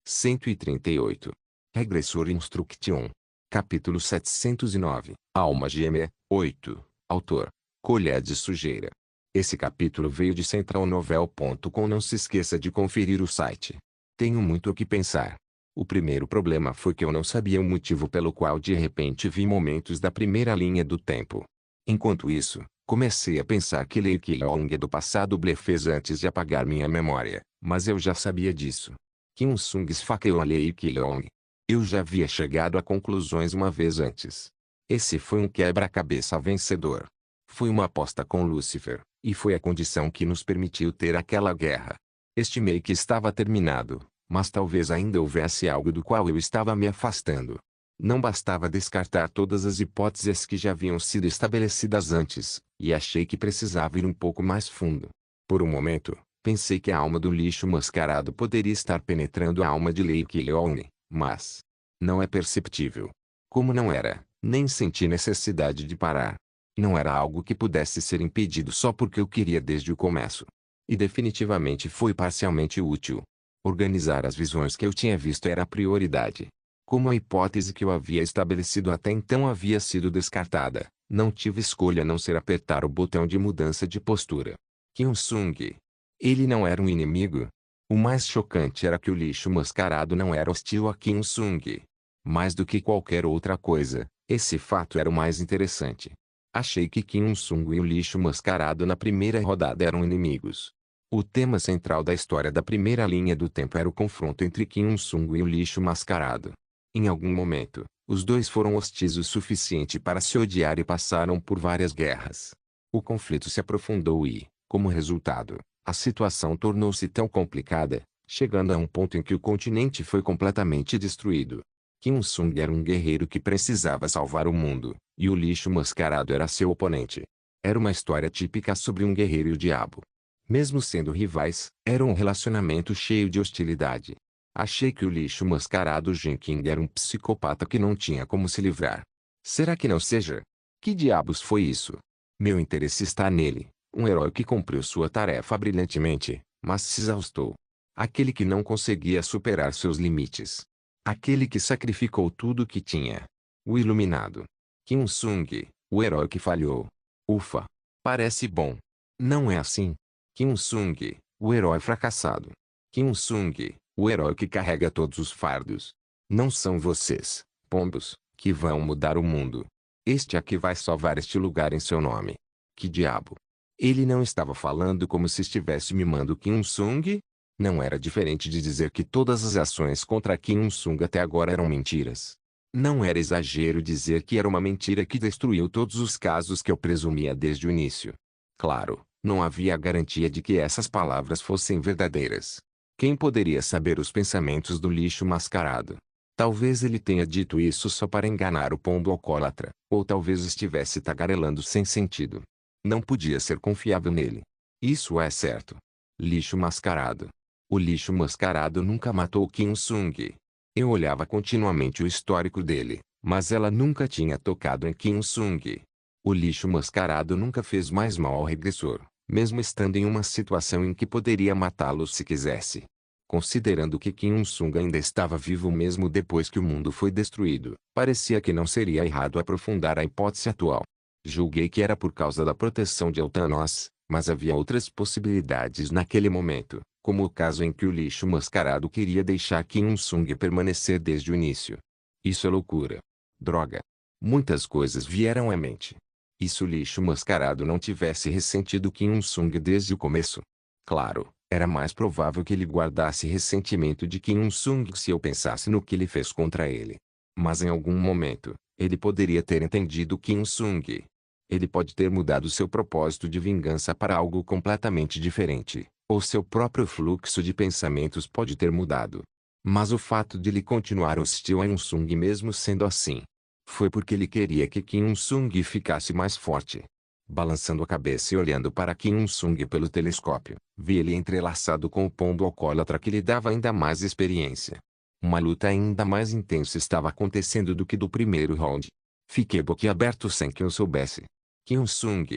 138. Regressor Instruction. Capítulo 709. Alma Gêmea. 8. Autor: Colher de Sujeira. Esse capítulo veio de centralnovel.com. Não se esqueça de conferir o site. Tenho muito o que pensar. O primeiro problema foi que eu não sabia o motivo pelo qual de repente vi momentos da primeira linha do tempo. Enquanto isso, comecei a pensar que Lei Keelong do passado blefez antes de apagar minha memória, mas eu já sabia disso. Kim Sung esfaqueou a Lei Keelong. Eu já havia chegado a conclusões uma vez antes. Esse foi um quebra-cabeça vencedor. Foi uma aposta com Lúcifer, e foi a condição que nos permitiu ter aquela guerra. Estimei que estava terminado, mas talvez ainda houvesse algo do qual eu estava me afastando. Não bastava descartar todas as hipóteses que já haviam sido estabelecidas antes, e achei que precisava ir um pouco mais fundo. Por um momento, pensei que a alma do lixo mascarado poderia estar penetrando a alma de Lei Keelong, mas não é perceptível. Como não era, nem senti necessidade de parar. Não era algo que pudesse ser impedido só porque eu queria desde o começo. E definitivamente foi parcialmente útil. Organizar as visões que eu tinha visto era a prioridade. Como a hipótese que eu havia estabelecido até então havia sido descartada, não tive escolha a não ser apertar o botão de mudança de postura. Kim Sung. Ele não era um inimigo. O mais chocante era que o lixo mascarado não era hostil a Kim Sung. Mais do que qualquer outra coisa, esse fato era o mais interessante. Achei que Kim Sung e o lixo mascarado na primeira rodada eram inimigos. O tema central da história da primeira linha do tempo era o confronto entre Kim Sung e o lixo mascarado. Em algum momento, os dois foram hostis o suficiente para se odiar e passaram por várias guerras. O conflito se aprofundou e, como resultado, a situação tornou-se tão complicada, chegando a um ponto em que o continente foi completamente destruído. Kim Sung era um guerreiro que precisava salvar o mundo, e o lixo mascarado era seu oponente. Era uma história típica sobre um guerreiro e o diabo. Mesmo sendo rivais, era um relacionamento cheio de hostilidade. Achei que o lixo mascarado Jin King era um psicopata que não tinha como se livrar. Será que não seja? Que diabos foi isso? Meu interesse está nele, um herói que cumpriu sua tarefa brilhantemente, mas se exaustou. Aquele que não conseguia superar seus limites. Aquele que sacrificou tudo o que tinha. O iluminado. Kim Sung, o herói que falhou. Ufa! Parece bom. Não é assim? Kim Sung, o herói fracassado. Kim Sung, o herói que carrega todos os fardos. Não são vocês, pombos, que vão mudar o mundo. Este aqui vai salvar este lugar em seu nome. Que diabo? Ele não estava falando como se estivesse mimando Kim Sung? Não era diferente de dizer que todas as ações contra Kim Sung até agora eram mentiras. Não era exagero dizer que era uma mentira que destruiu todos os casos que eu presumia desde o início. Claro, não havia garantia de que essas palavras fossem verdadeiras. Quem poderia saber os pensamentos do lixo mascarado? Talvez ele tenha dito isso só para enganar o pombo alcoólatra, ou talvez estivesse tagarelando sem sentido. Não podia ser confiável nele. Isso é certo. Lixo mascarado. O lixo mascarado nunca matou Kim Sung. Eu olhava continuamente o histórico dele, mas ela nunca tinha tocado em Kim Sung. O lixo mascarado nunca fez mais mal ao regressor, mesmo estando em uma situação em que poderia matá-lo se quisesse. Considerando que Kim Sung ainda estava vivo mesmo depois que o mundo foi destruído, parecia que não seria errado aprofundar a hipótese atual. Julguei que era por causa da proteção de Eltanos, mas havia outras possibilidades naquele momento, como o caso em que o lixo mascarado queria deixar Kim Sung permanecer desde o início. Isso é loucura. Droga. Muitas coisas vieram à mente. E se o lixo mascarado não tivesse ressentido Kim Sung desde o começo? Claro, era mais provável que ele guardasse ressentimento de Kim Sung se eu pensasse no que ele fez contra ele. Mas em algum momento, ele poderia ter entendido Kim Sung. Ele pode ter mudado seu propósito de vingança para algo completamente diferente, ou seu próprio fluxo de pensamentos pode ter mudado. Mas o fato de ele continuar hostil a Sung mesmo sendo assim, foi porque ele queria que Kim Sung ficasse mais forte. Balançando a cabeça e olhando para Kim Sung pelo telescópio, vi ele entrelaçado com o pombo alcoólatra que lhe dava ainda mais experiência. Uma luta ainda mais intensa estava acontecendo do que do primeiro round. Fiquei boquiaberto sem que eu soubesse. Kim Sung.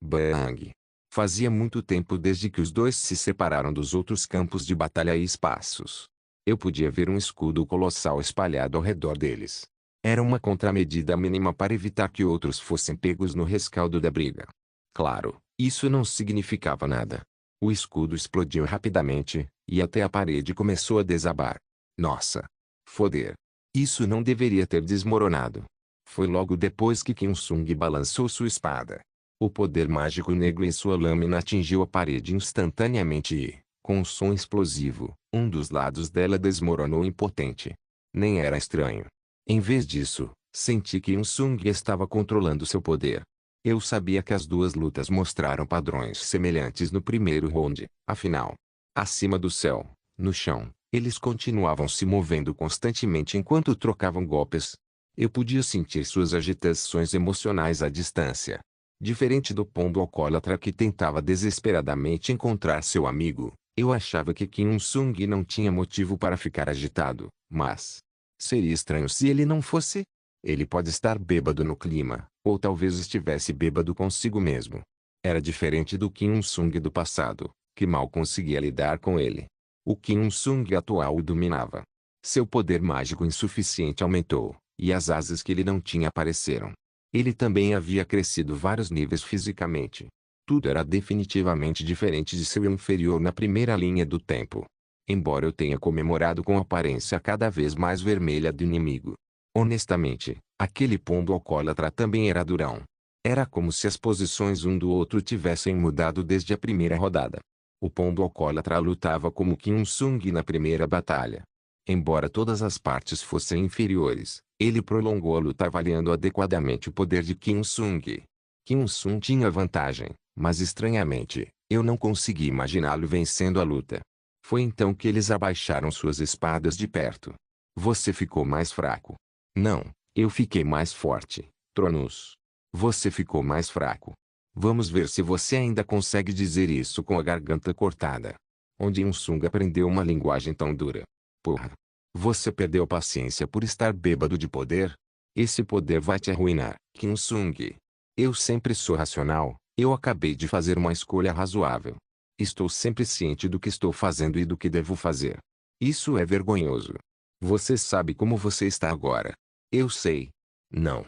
Bang. Fazia muito tempo desde que os dois se separaram dos outros campos de batalha e espaços. Eu podia ver um escudo colossal espalhado ao redor deles. Era uma contramedida mínima para evitar que outros fossem pegos no rescaldo da briga. Claro, isso não significava nada. O escudo explodiu rapidamente, e até a parede começou a desabar. Nossa! Foder! Isso não deveria ter desmoronado. Foi logo depois que Kim Sung balançou sua espada. O poder mágico negro em sua lâmina atingiu a parede instantaneamente e, com um som explosivo, um dos lados dela desmoronou impotente. Nem era estranho. Em vez disso, senti que Sung estava controlando seu poder. Eu sabia que as duas lutas mostraram padrões semelhantes no primeiro round, afinal. Acima do céu, no chão, eles continuavam se movendo constantemente enquanto trocavam golpes. Eu podia sentir suas agitações emocionais à distância. Diferente do pombo alcoólatra que tentava desesperadamente encontrar seu amigo, eu achava que Kim Sung não tinha motivo para ficar agitado, mas seria estranho se ele não fosse. Ele pode estar bêbado no clima, ou talvez estivesse bêbado consigo mesmo. Era diferente do Kim Sung do passado, que mal conseguia lidar com ele. O Kim Sung atual o dominava. Seu poder mágico insuficiente aumentou, e as asas que ele não tinha apareceram. Ele também havia crescido vários níveis fisicamente. Tudo era definitivamente diferente de seu eu inferior na primeira linha do tempo. Embora eu tenha comemorado com a aparência cada vez mais vermelha do inimigo. Honestamente, aquele pombo alcoólatra também era durão. Era como se as posições um do outro tivessem mudado desde a primeira rodada. O pombo alcoólatra lutava como Kim Sung na primeira batalha. Embora todas as partes fossem inferiores, ele prolongou a luta avaliando adequadamente o poder de Kim Sung. Kim Sung tinha vantagem, mas estranhamente, eu não consegui imaginá-lo vencendo a luta. Foi então que eles abaixaram suas espadas de perto. Você ficou mais fraco. Não, eu fiquei mais forte, Tronus. Você ficou mais fraco. Vamos ver se você ainda consegue dizer isso com a garganta cortada. Onde Sung aprendeu uma linguagem tão dura? Porra. Você perdeu paciência por estar bêbado de poder? Esse poder vai te arruinar, Kim Sung. Eu sempre sou racional, eu acabei de fazer uma escolha razoável. Estou sempre ciente do que estou fazendo e do que devo fazer. Isso é vergonhoso. Você sabe como você está agora. Eu sei. Não.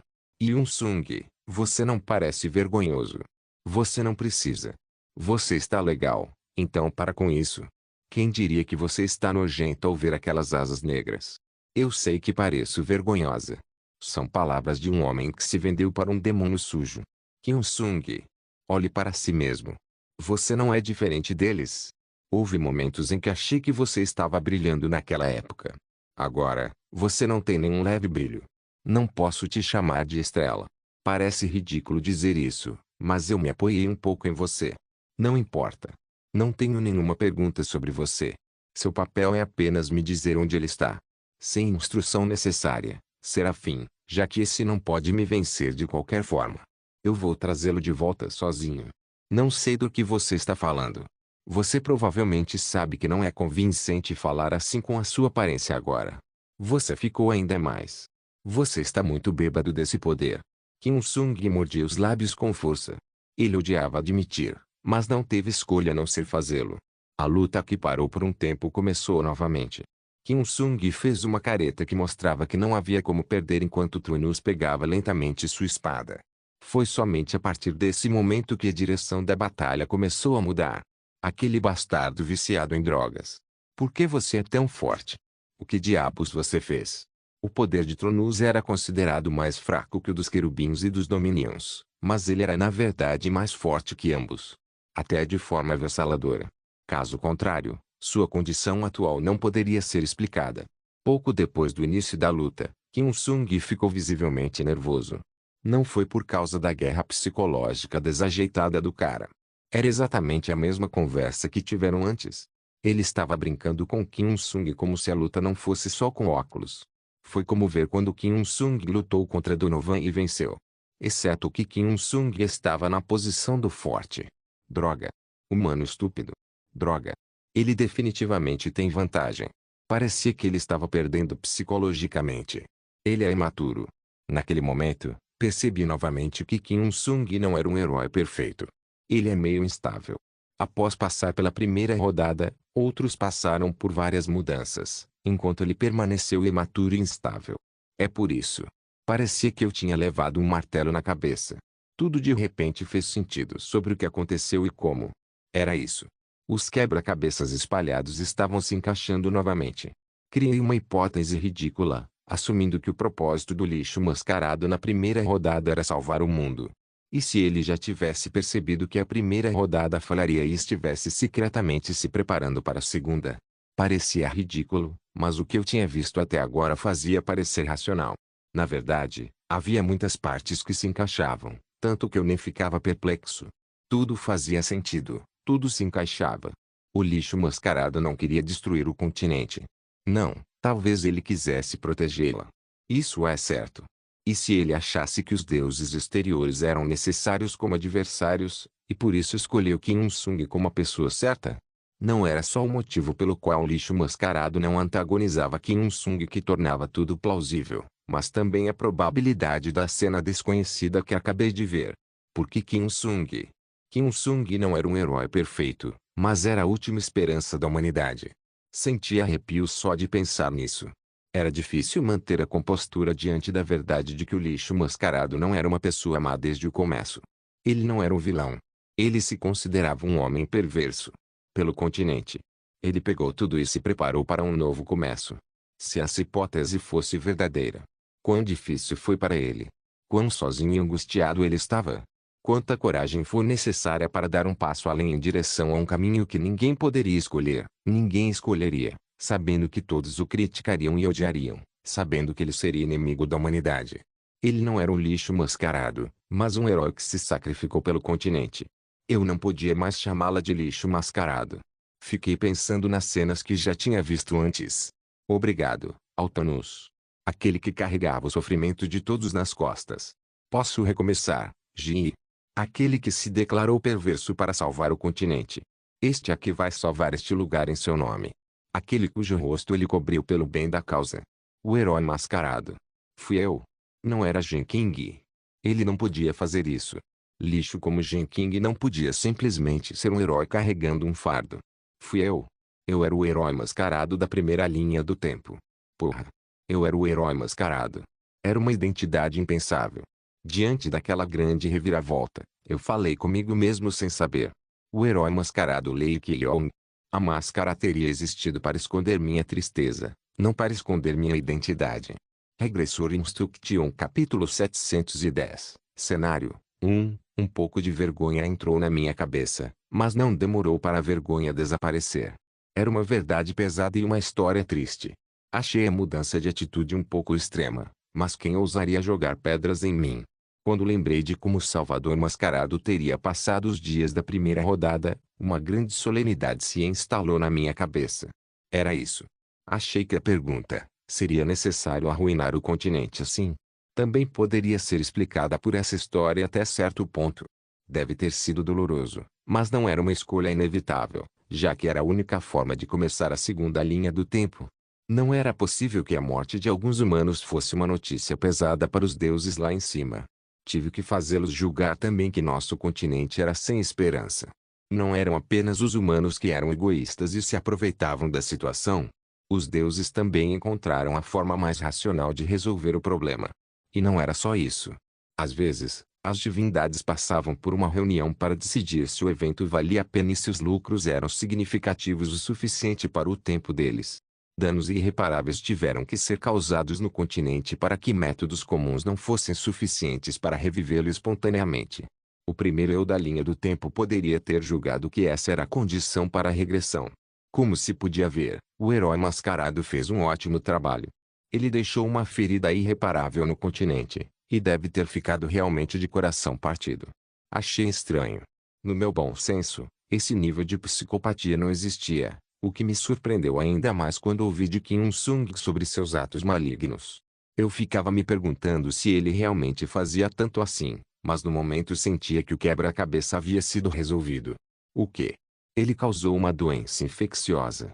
Sung, você não parece vergonhoso. Você não precisa. Você está legal, então para com isso. Quem diria que você está nojento ao ver aquelas asas negras? Eu sei que pareço vergonhosa. São palavras de um homem que se vendeu para um demônio sujo. Kim Sung, olhe para si mesmo. Você não é diferente deles. Houve momentos em que achei que você estava brilhando naquela época. Agora, você não tem nenhum leve brilho. Não posso te chamar de estrela. Parece ridículo dizer isso, mas eu me apoiei um pouco em você. Não importa. Não tenho nenhuma pergunta sobre você. Seu papel é apenas me dizer onde ele está. Sem instrução necessária, Serafim, já que esse não pode me vencer de qualquer forma. Eu vou trazê-lo de volta sozinho. Não sei do que você está falando. Você provavelmente sabe que não é convincente falar assim com a sua aparência agora. Você ficou ainda mais. Você está muito bêbado desse poder. Kim Sung mordia os lábios com força. Ele odiava admitir, mas não teve escolha a não ser fazê-lo. A luta que parou por um tempo começou novamente. Kim Sung fez uma careta que mostrava que não havia como perder enquanto Trunus pegava lentamente sua espada. Foi somente a partir desse momento que a direção da batalha começou a mudar. Aquele bastardo viciado em drogas. Por que você é tão forte? O que diabos você fez? O poder de Tronus era considerado mais fraco que o dos querubins e dos Dominions, mas ele era na verdade mais forte que ambos. Até de forma avassaladora. Caso contrário, sua condição atual não poderia ser explicada. Pouco depois do início da luta, Kim Sung ficou visivelmente nervoso. Não foi por causa da guerra psicológica desajeitada do cara. Era exatamente a mesma conversa que tiveram antes. Ele estava brincando com Kim Sung como se a luta não fosse só com óculos. Foi como ver quando Kim Sung lutou contra Donovan e venceu. Exceto que Kim Sung estava na posição do forte. Droga. Humano estúpido. Droga. Ele definitivamente tem vantagem. Parecia que ele estava perdendo psicologicamente. Ele é imaturo. Naquele momento, percebi novamente que Kim Sung não era um herói perfeito. Ele é meio instável. Após passar pela primeira rodada, outros passaram por várias mudanças, enquanto ele permaneceu imaturo e instável. É por isso. Parecia que eu tinha levado um martelo na cabeça. Tudo de repente fez sentido sobre o que aconteceu e como. Era isso. Os quebra-cabeças espalhados estavam se encaixando novamente. Criei uma hipótese ridícula, assumindo que o propósito do lixo mascarado na primeira rodada era salvar o mundo. E se ele já tivesse percebido que a primeira rodada falharia e estivesse secretamente se preparando para a segunda? Parecia ridículo, mas o que eu tinha visto até agora fazia parecer racional. Na verdade, havia muitas partes que se encaixavam, tanto que eu nem ficava perplexo. Tudo fazia sentido, tudo se encaixava. O lixo mascarado não queria destruir o continente. Não, talvez ele quisesse protegê-la. Isso é certo. E se ele achasse que os deuses exteriores eram necessários como adversários, e por isso escolheu Kim Il-sung como a pessoa certa? Não era só o motivo pelo qual o lixo mascarado não antagonizava Kim Il-sung que tornava tudo plausível, mas também a probabilidade da cena desconhecida que acabei de ver. Porque Kim Il-sung? Kim Il-sung não era um herói perfeito, mas era a última esperança da humanidade. Senti arrepios só de pensar nisso. Era difícil manter a compostura diante da verdade de que o lixo mascarado não era uma pessoa má desde o começo. Ele não era um vilão. Ele se considerava um homem perverso. Pelo continente. Ele pegou tudo e se preparou para um novo começo. Se essa hipótese fosse verdadeira, quão difícil foi para ele. Quão sozinho e angustiado ele estava. Quanta coragem foi necessária para dar um passo além em direção a um caminho que ninguém poderia escolher, ninguém escolheria, sabendo que todos o criticariam e odiariam, sabendo que ele seria inimigo da humanidade. Ele não era um lixo mascarado, mas um herói que se sacrificou pelo continente. Eu não podia mais chamá-la de lixo mascarado. Fiquei pensando nas cenas que já tinha visto antes. Obrigado, Altanus. Aquele que carregava o sofrimento de todos nas costas. Posso recomeçar, Ji. Aquele que se declarou perverso para salvar o continente. Este aqui vai salvar este lugar em seu nome. Aquele cujo rosto ele cobriu pelo bem da causa. O herói mascarado. Fui eu. Não era Jin King. Ele não podia fazer isso. Lixo como Jin King não podia simplesmente ser um herói carregando um fardo. Fui eu. Eu era o herói mascarado da primeira linha do tempo. Porra. Eu era o herói mascarado. Era uma identidade impensável. Diante daquela grande reviravolta, eu falei comigo mesmo sem saber. O herói mascarado Lee Ki-yong. A máscara teria existido para esconder minha tristeza, não para esconder minha identidade. Regressor Instruction capítulo 710. Cenário 1. Um pouco de vergonha entrou na minha cabeça, mas não demorou para a vergonha desaparecer. Era uma verdade pesada e uma história triste. Achei a mudança de atitude um pouco extrema, mas quem ousaria jogar pedras em mim? Quando lembrei de como Salvador Mascarado teria passado os dias da primeira rodada, uma grande solenidade se instalou na minha cabeça. Era isso. Achei que a pergunta, seria necessário arruinar o continente assim? Também poderia ser explicada por essa história até certo ponto. Deve ter sido doloroso, mas não era uma escolha inevitável, já que era a única forma de começar a segunda linha do tempo. Não era possível que a morte de alguns humanos fosse uma notícia pesada para os deuses lá em cima. Tive que fazê-los julgar também que nosso continente era sem esperança. Não eram apenas os humanos que eram egoístas e se aproveitavam da situação. Os deuses também encontraram a forma mais racional de resolver o problema. E não era só isso. Às vezes, as divindades passavam por uma reunião para decidir se o evento valia a pena e se os lucros eram significativos o suficiente para o tempo deles. Danos irreparáveis tiveram que ser causados no continente para que métodos comuns não fossem suficientes para revivê-lo espontaneamente. O primeiro eu da linha do tempo poderia ter julgado que essa era a condição para a regressão. Como se podia ver, o herói mascarado fez um ótimo trabalho. Ele deixou uma ferida irreparável no continente, e deve ter ficado realmente de coração partido. Achei estranho. No meu bom senso, esse nível de psicopatia não existia. O que me surpreendeu ainda mais quando ouvi de Kim Il-sung sobre seus atos malignos. Eu ficava me perguntando se ele realmente fazia tanto assim, mas no momento sentia que o quebra-cabeça havia sido resolvido. O quê? Ele causou uma doença infecciosa.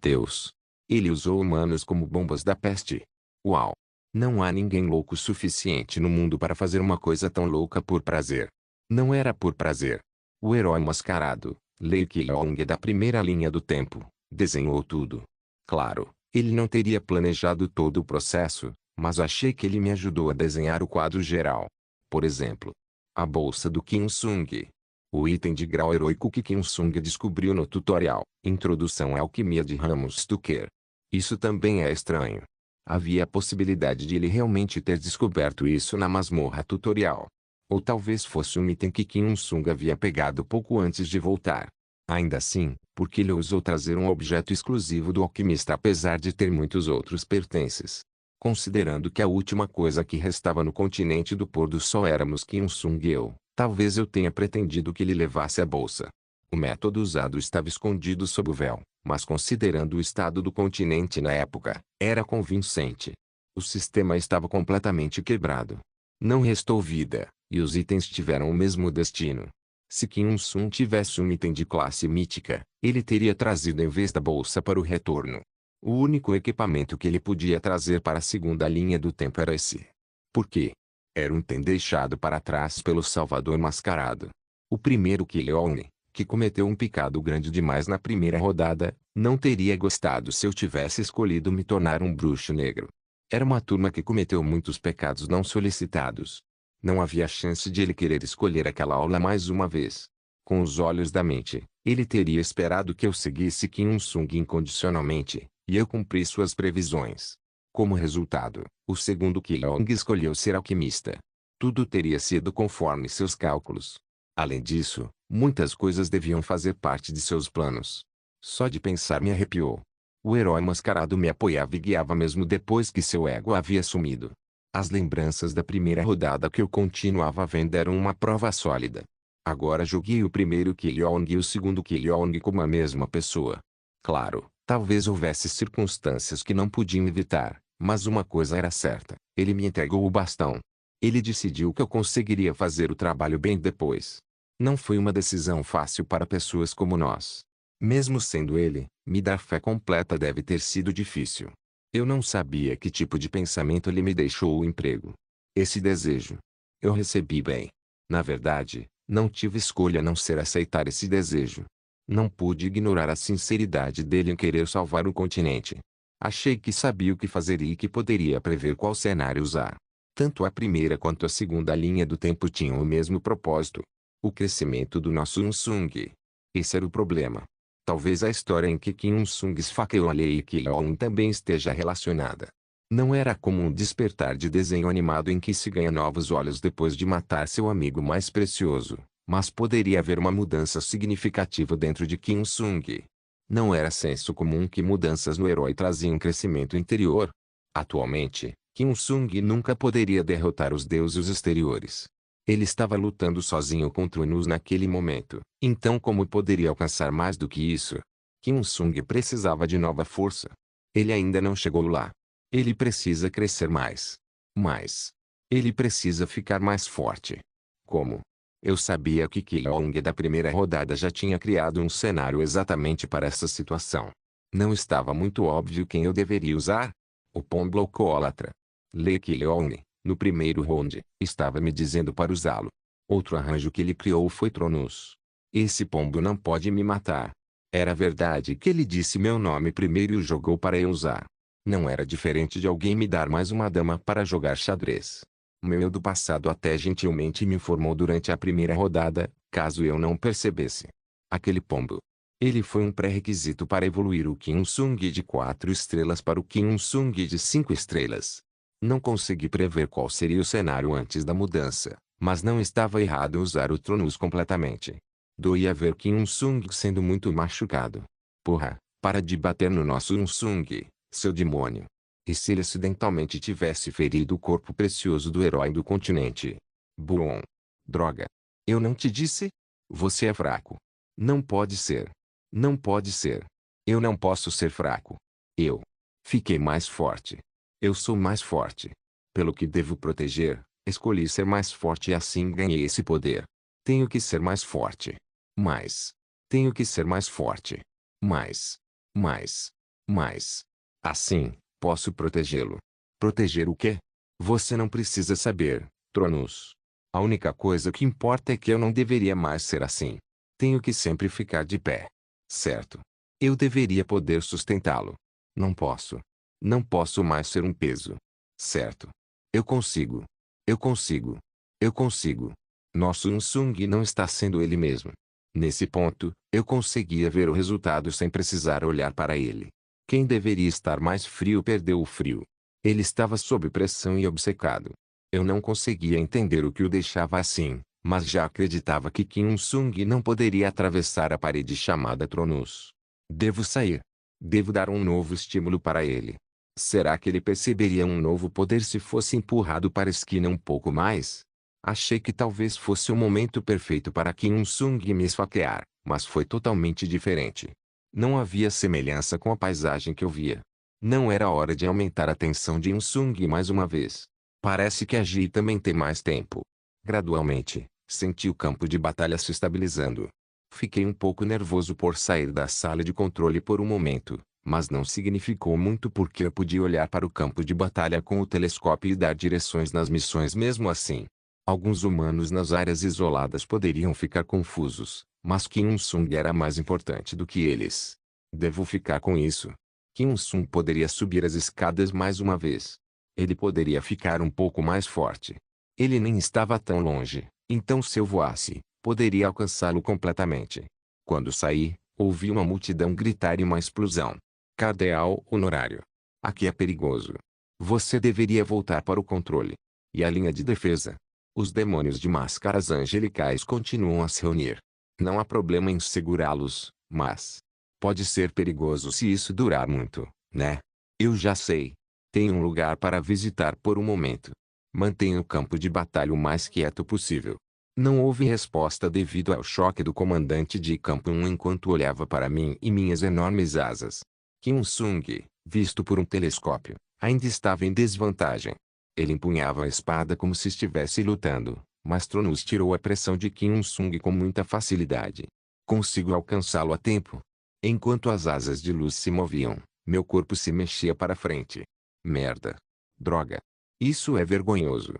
Deus! Ele usou humanos como bombas da peste. Uau! Não há ninguém louco o suficiente no mundo para fazer uma coisa tão louca por prazer. Não era por prazer. O herói mascarado, Lee Ki-yong da primeira linha do tempo, desenhou tudo. Claro, Ele não teria planejado todo o processo, mas achei que ele me ajudou a desenhar o quadro geral. Por exemplo, a bolsa do Kim Il-sung. O item de grau heróico que Kim Il-sung descobriu no tutorial, Introdução à Alquimia de Ramos Tucker. Isso também é estranho. Havia a possibilidade de ele realmente ter descoberto isso na masmorra tutorial. Ou talvez fosse um item que Kim Il-sung havia pegado pouco antes de voltar. Ainda assim, por que ele ousou trazer um objeto exclusivo do alquimista apesar de ter muitos outros pertences? Considerando que a última coisa que restava no continente do pôr do sol éramos Kim Il-sung e eu, talvez eu tenha pretendido que ele levasse a bolsa. O método usado estava escondido sob o véu, mas considerando o estado do continente na época, era convincente. O sistema estava completamente quebrado. Não restou vida, e os itens tiveram o mesmo destino. Se Kim Il-sung tivesse um item de classe mítica, ele teria trazido em vez da bolsa para o retorno. O único equipamento que ele podia trazer para a segunda linha do tempo era esse. Por quê? Era um item deixado para trás pelo Salvador Mascarado. O primeiro Killjoy, que cometeu um pecado grande demais na primeira rodada, não teria gostado se eu tivesse escolhido me tornar um bruxo negro. Era uma turma que cometeu muitos pecados não solicitados. Não havia chance de ele querer escolher aquela aula mais uma vez. Com os olhos da mente, ele teria esperado que eu seguisse Kim Il-sung incondicionalmente, e eu cumpri suas previsões. Como resultado, o segundo Killjoy escolheu ser alquimista. Tudo teria sido conforme seus cálculos. Além disso, muitas coisas deviam fazer parte de seus planos. Só de pensar me arrepiou. O herói mascarado me apoiava e guiava mesmo depois que seu ego havia sumido. As lembranças da primeira rodada que eu continuava vendo eram uma prova sólida. Agora joguei o primeiro Killjoy e o segundo Killjoy como a mesma pessoa. Claro, talvez houvesse circunstâncias que não podiam evitar, mas uma coisa era certa, ele me entregou o bastão. Ele decidiu que eu conseguiria fazer o trabalho bem depois. Não foi uma decisão fácil para pessoas como nós. Mesmo sendo ele, me dar fé completa deve ter sido difícil. Eu não sabia que tipo de pensamento ele me deixou o emprego. Esse desejo. Eu recebi bem. Na verdade, não tive escolha a não ser aceitar esse desejo. Não pude ignorar a sinceridade dele em querer salvar o continente. Achei que sabia o que fazer e que poderia prever qual cenário usar. Tanto a primeira quanto a segunda linha do tempo tinham o mesmo propósito. O crescimento do nosso Il-sung. Esse era o problema. Talvez a história em que Kim Il-sung esfaqueou a lei Killjoy também esteja relacionada. Não era comum despertar de desenho animado em que se ganha novos olhos depois de matar seu amigo mais precioso, mas poderia haver uma mudança significativa dentro de Kim Il-sung. Não era senso comum que mudanças no herói traziam crescimento interior. Atualmente, Kim Il-sung nunca poderia derrotar os deuses exteriores. Ele estava lutando sozinho contra Unus naquele momento, então como poderia alcançar mais do que isso? Kim Il-sung precisava de nova força. Ele ainda não chegou lá. Ele precisa crescer mais. Mais. Ele precisa ficar mais forte. Como? Eu sabia que Killjoy da primeira rodada já tinha criado um cenário exatamente para essa situação. Não estava muito óbvio quem eu deveria usar? O pombo alcoólatra. Lei Killjoy, no primeiro round, estava me dizendo para usá-lo. Outro arranjo que ele criou foi Tronus. Esse pombo não pode me matar. Era verdade que ele disse meu nome primeiro e o jogou para eu usar. Não era diferente de alguém me dar mais uma dama para jogar xadrez. Meu eu do passado até gentilmente me informou durante a primeira rodada, caso eu não percebesse. Aquele pombo. Ele foi um pré-requisito para evoluir o Kim Il-sung de 4 estrelas para o Kim Il-sung de 5 estrelas. Não consegui prever qual seria o cenário antes da mudança, mas não estava errado usar o Tronus completamente. Doía ver Kim Il-sung sendo muito machucado. Porra, para de bater no nosso Il-sung, seu demônio. E se ele acidentalmente tivesse ferido o corpo precioso do herói do continente? Bom. Droga. Eu não te disse? Você é fraco. Não pode ser. Não pode ser. Eu não posso ser fraco. Eu fiquei mais forte. Eu sou mais forte. Pelo que devo proteger, escolhi ser mais forte e assim ganhei esse poder. Tenho que ser mais forte. Mais. Tenho que ser mais forte. Mais. Mais. Mais. Assim, posso protegê-lo. Proteger o quê? Você não precisa saber, Tronus. A única coisa que importa é que eu não deveria mais ser assim. Tenho que sempre ficar de pé. Certo. Eu deveria poder sustentá-lo. Não posso. Não posso mais ser um peso. Certo. Eu consigo. Eu consigo. Eu consigo. Nosso Unsung não está sendo ele mesmo. Nesse ponto, eu conseguia ver o resultado sem precisar olhar para ele. Quem deveria estar mais frio perdeu o frio. Ele estava sob pressão e obcecado. Eu não conseguia entender o que o deixava assim, mas já acreditava que Kim Il-sung não poderia atravessar a parede chamada Tronus. Devo sair. Devo dar um novo estímulo para ele. Será que ele perceberia um novo poder se fosse empurrado para a esquina um pouco mais? Achei que talvez fosse o momento perfeito para Kim Il-sung me esfaquear, mas foi totalmente diferente. Não havia semelhança com a paisagem que eu via. Não era hora de aumentar a tensão de Il-sung mais uma vez. Parece que a Ji também tem mais tempo. Gradualmente, senti o campo de batalha se estabilizando. Fiquei um pouco nervoso por sair da sala de controle por um momento, mas não significou muito porque eu podia olhar para o campo de batalha com o telescópio e dar direções nas missões mesmo assim. Alguns humanos nas áreas isoladas poderiam ficar confusos, mas Kim Il-sung era mais importante do que eles. Devo ficar com isso. Kim Il-sung poderia subir as escadas mais uma vez. Ele poderia ficar um pouco mais forte. Ele nem estava tão longe, então se eu voasse, poderia alcançá-lo completamente. Quando saí, ouvi uma multidão gritar e uma explosão. Cardeal honorário. Aqui é perigoso. Você deveria voltar para o controle. E a linha de defesa? Os demônios de máscaras angelicais continuam a se reunir. Não há problema em segurá-los, mas pode ser perigoso se isso durar muito, né? Eu já sei. Tenho um lugar para visitar por um momento. Mantenha o campo de batalha o mais quieto possível. Não houve resposta devido ao choque do comandante de campo 1 enquanto olhava para mim e minhas enormes asas. Kim Il-sung, visto por um telescópio, ainda estava em desvantagem. Ele empunhava a espada como se estivesse lutando, mas Tronus tirou a pressão de Kim Il-sung com muita facilidade. Consigo alcançá-lo a tempo. Enquanto as asas de luz se moviam, meu corpo se mexia para frente. Merda. Droga. Isso é vergonhoso.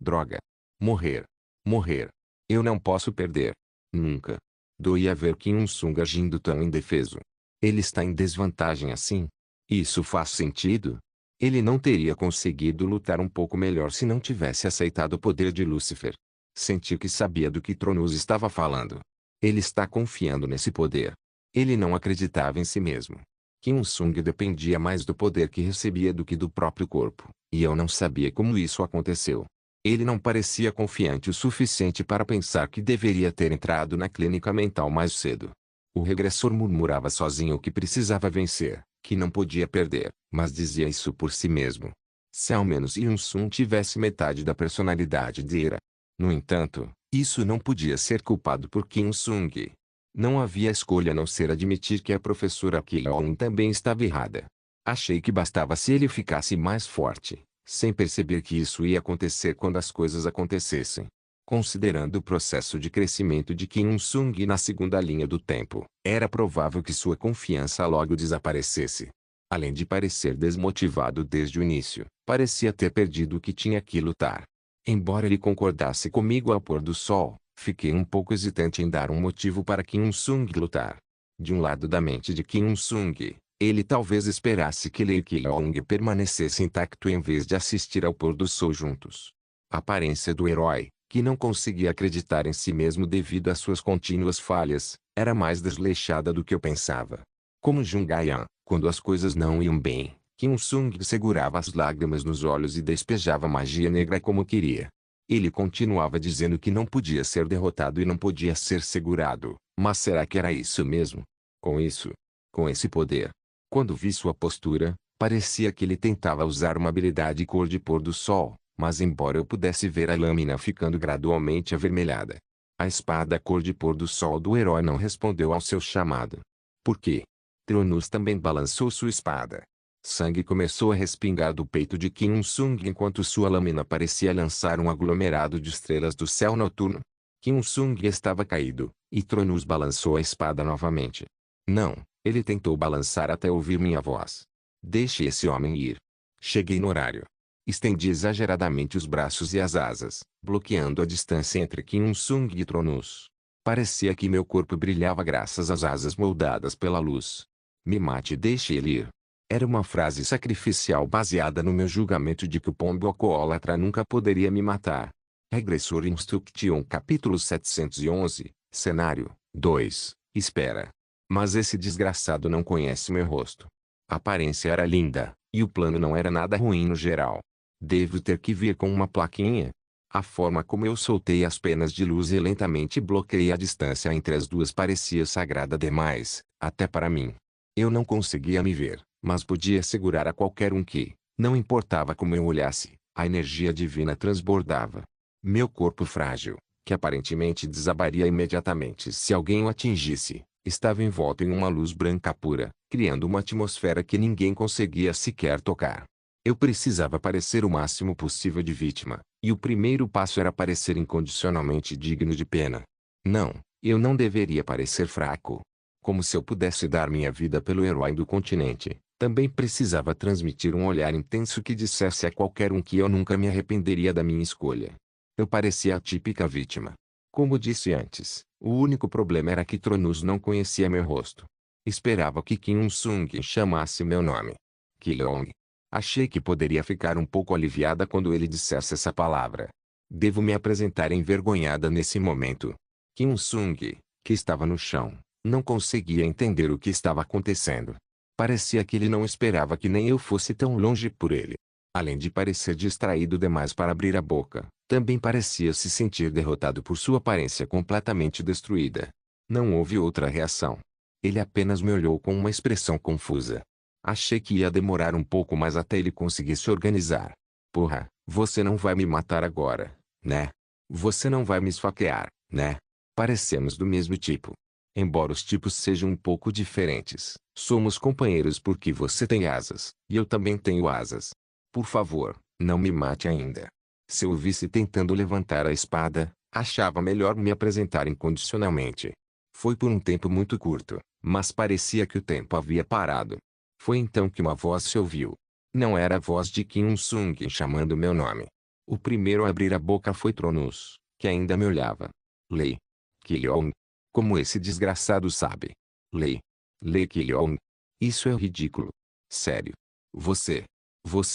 Droga. Morrer. Morrer. Eu não posso perder. Nunca. Doía ver Kim Il-sung agindo tão indefeso. Ele está em desvantagem assim? Isso faz sentido? Ele não teria conseguido lutar um pouco melhor se não tivesse aceitado o poder de Lúcifer. Senti que sabia do que Tronus estava falando. Ele está confiando nesse poder. Ele não acreditava em si mesmo. Kim Il-sung dependia mais do poder que recebia do que do próprio corpo, e eu não sabia como isso aconteceu. Ele não parecia confiante o suficiente para pensar que deveria ter entrado na clínica mental mais cedo. O regressor murmurava sozinho que precisava vencer, que não podia perder, mas dizia isso por si mesmo. Se ao menos Il-sung tivesse metade da personalidade de Ira. No entanto, isso não podia ser culpado por Kim Il-sung. Não havia escolha a não ser admitir que a professora Ki-hyeon também estava errada. Achei que bastava se ele ficasse mais forte, sem perceber que isso ia acontecer quando as coisas acontecessem. Considerando o processo de crescimento de Kim Il-sung na segunda linha do tempo, era provável que sua confiança logo desaparecesse. Além de parecer desmotivado desde o início, parecia ter perdido o que tinha que lutar. Embora ele concordasse comigo ao pôr do sol, fiquei um pouco hesitante em dar um motivo para Kim Il-sung lutar. De um lado da mente de Kim Il-sung, ele talvez esperasse que Lee Ki-hyeon permanecesse intacto em vez de assistir ao pôr do sol juntos. A aparência do herói, que não conseguia acreditar em si mesmo devido às suas contínuas falhas, era mais desleixada do que eu pensava. Como Jung-Gayan, quando as coisas não iam bem, Kim Il-sung segurava as lágrimas nos olhos e despejava magia negra como queria. Ele continuava dizendo que não podia ser derrotado e não podia ser segurado, mas será que era isso mesmo? Com esse poder. Quando vi sua postura, parecia que ele tentava usar uma habilidade cor de pôr do sol, mas embora eu pudesse ver a lâmina ficando gradualmente avermelhada, a espada cor de pôr do sol do herói não respondeu ao seu chamado. Por quê? Tronus também balançou sua espada. Sangue começou a respingar do peito de Kim Il-sung enquanto sua lâmina parecia lançar um aglomerado de estrelas do céu noturno. Kim Il-sung estava caído, e Tronus balançou a espada novamente. Não, ele tentou balançar até ouvir minha voz. Deixe esse homem ir. Cheguei no horário. Estendi exageradamente os braços e as asas, bloqueando a distância entre Kim Il-sung e Tronus. Parecia que meu corpo brilhava graças às asas moldadas pela luz. Me mate e deixe ele ir. Era uma frase sacrificial baseada no meu julgamento de que o pombo alcoólatra nunca poderia me matar. Regressor Instruction capítulo 711, cenário 2, espera. Mas esse desgraçado não conhece meu rosto. A aparência era linda, e o plano não era nada ruim no geral. Devo ter que vir com uma plaquinha? A forma como eu soltei as penas de luz e lentamente bloqueei a distância entre as duas parecia sagrada demais, até para mim. Eu não conseguia me ver, mas podia assegurar a qualquer um que, não importava como eu olhasse, a energia divina transbordava. Meu corpo frágil, que aparentemente desabaria imediatamente se alguém o atingisse, estava envolto em uma luz branca pura, criando uma atmosfera que ninguém conseguia sequer tocar. Eu precisava parecer o máximo possível de vítima, e o primeiro passo era parecer incondicionalmente digno de pena. Não, eu não deveria parecer fraco. Como se eu pudesse dar minha vida pelo herói do continente, também precisava transmitir um olhar intenso que dissesse a qualquer um que eu nunca me arrependeria da minha escolha. Eu parecia a típica vítima. Como disse antes, o único problema era que Tronus não conhecia meu rosto. Esperava que Kim Un-sung chamasse meu nome. Kilong. Achei que poderia ficar um pouco aliviada quando ele dissesse essa palavra. Devo me apresentar envergonhada nesse momento. Kim Un-sung, que estava no chão, não conseguia entender o que estava acontecendo. Parecia que ele não esperava que nem eu fosse tão longe por ele. Além de parecer distraído demais para abrir a boca, também parecia se sentir derrotado por sua aparência completamente destruída. Não houve outra reação. Ele apenas me olhou com uma expressão confusa. Achei que ia demorar um pouco mais até ele conseguir se organizar. Porra, você não vai me matar agora, né? Você não vai me esfaquear, né? Parecemos do mesmo tipo. Embora os tipos sejam um pouco diferentes, somos companheiros porque você tem asas, e eu também tenho asas. Por favor, não me mate ainda. Se eu o visse tentando levantar a espada, achava melhor me apresentar incondicionalmente. Foi por um tempo muito curto, mas parecia que o tempo havia parado. Foi então que uma voz se ouviu. Não era a voz de Kim Un-sung chamando meu nome. O primeiro a abrir a boca foi Tronus, que ainda me olhava. Lei. Kilong. Como esse desgraçado sabe? Lei. Lei Kilong. Isso é ridículo. Sério. Você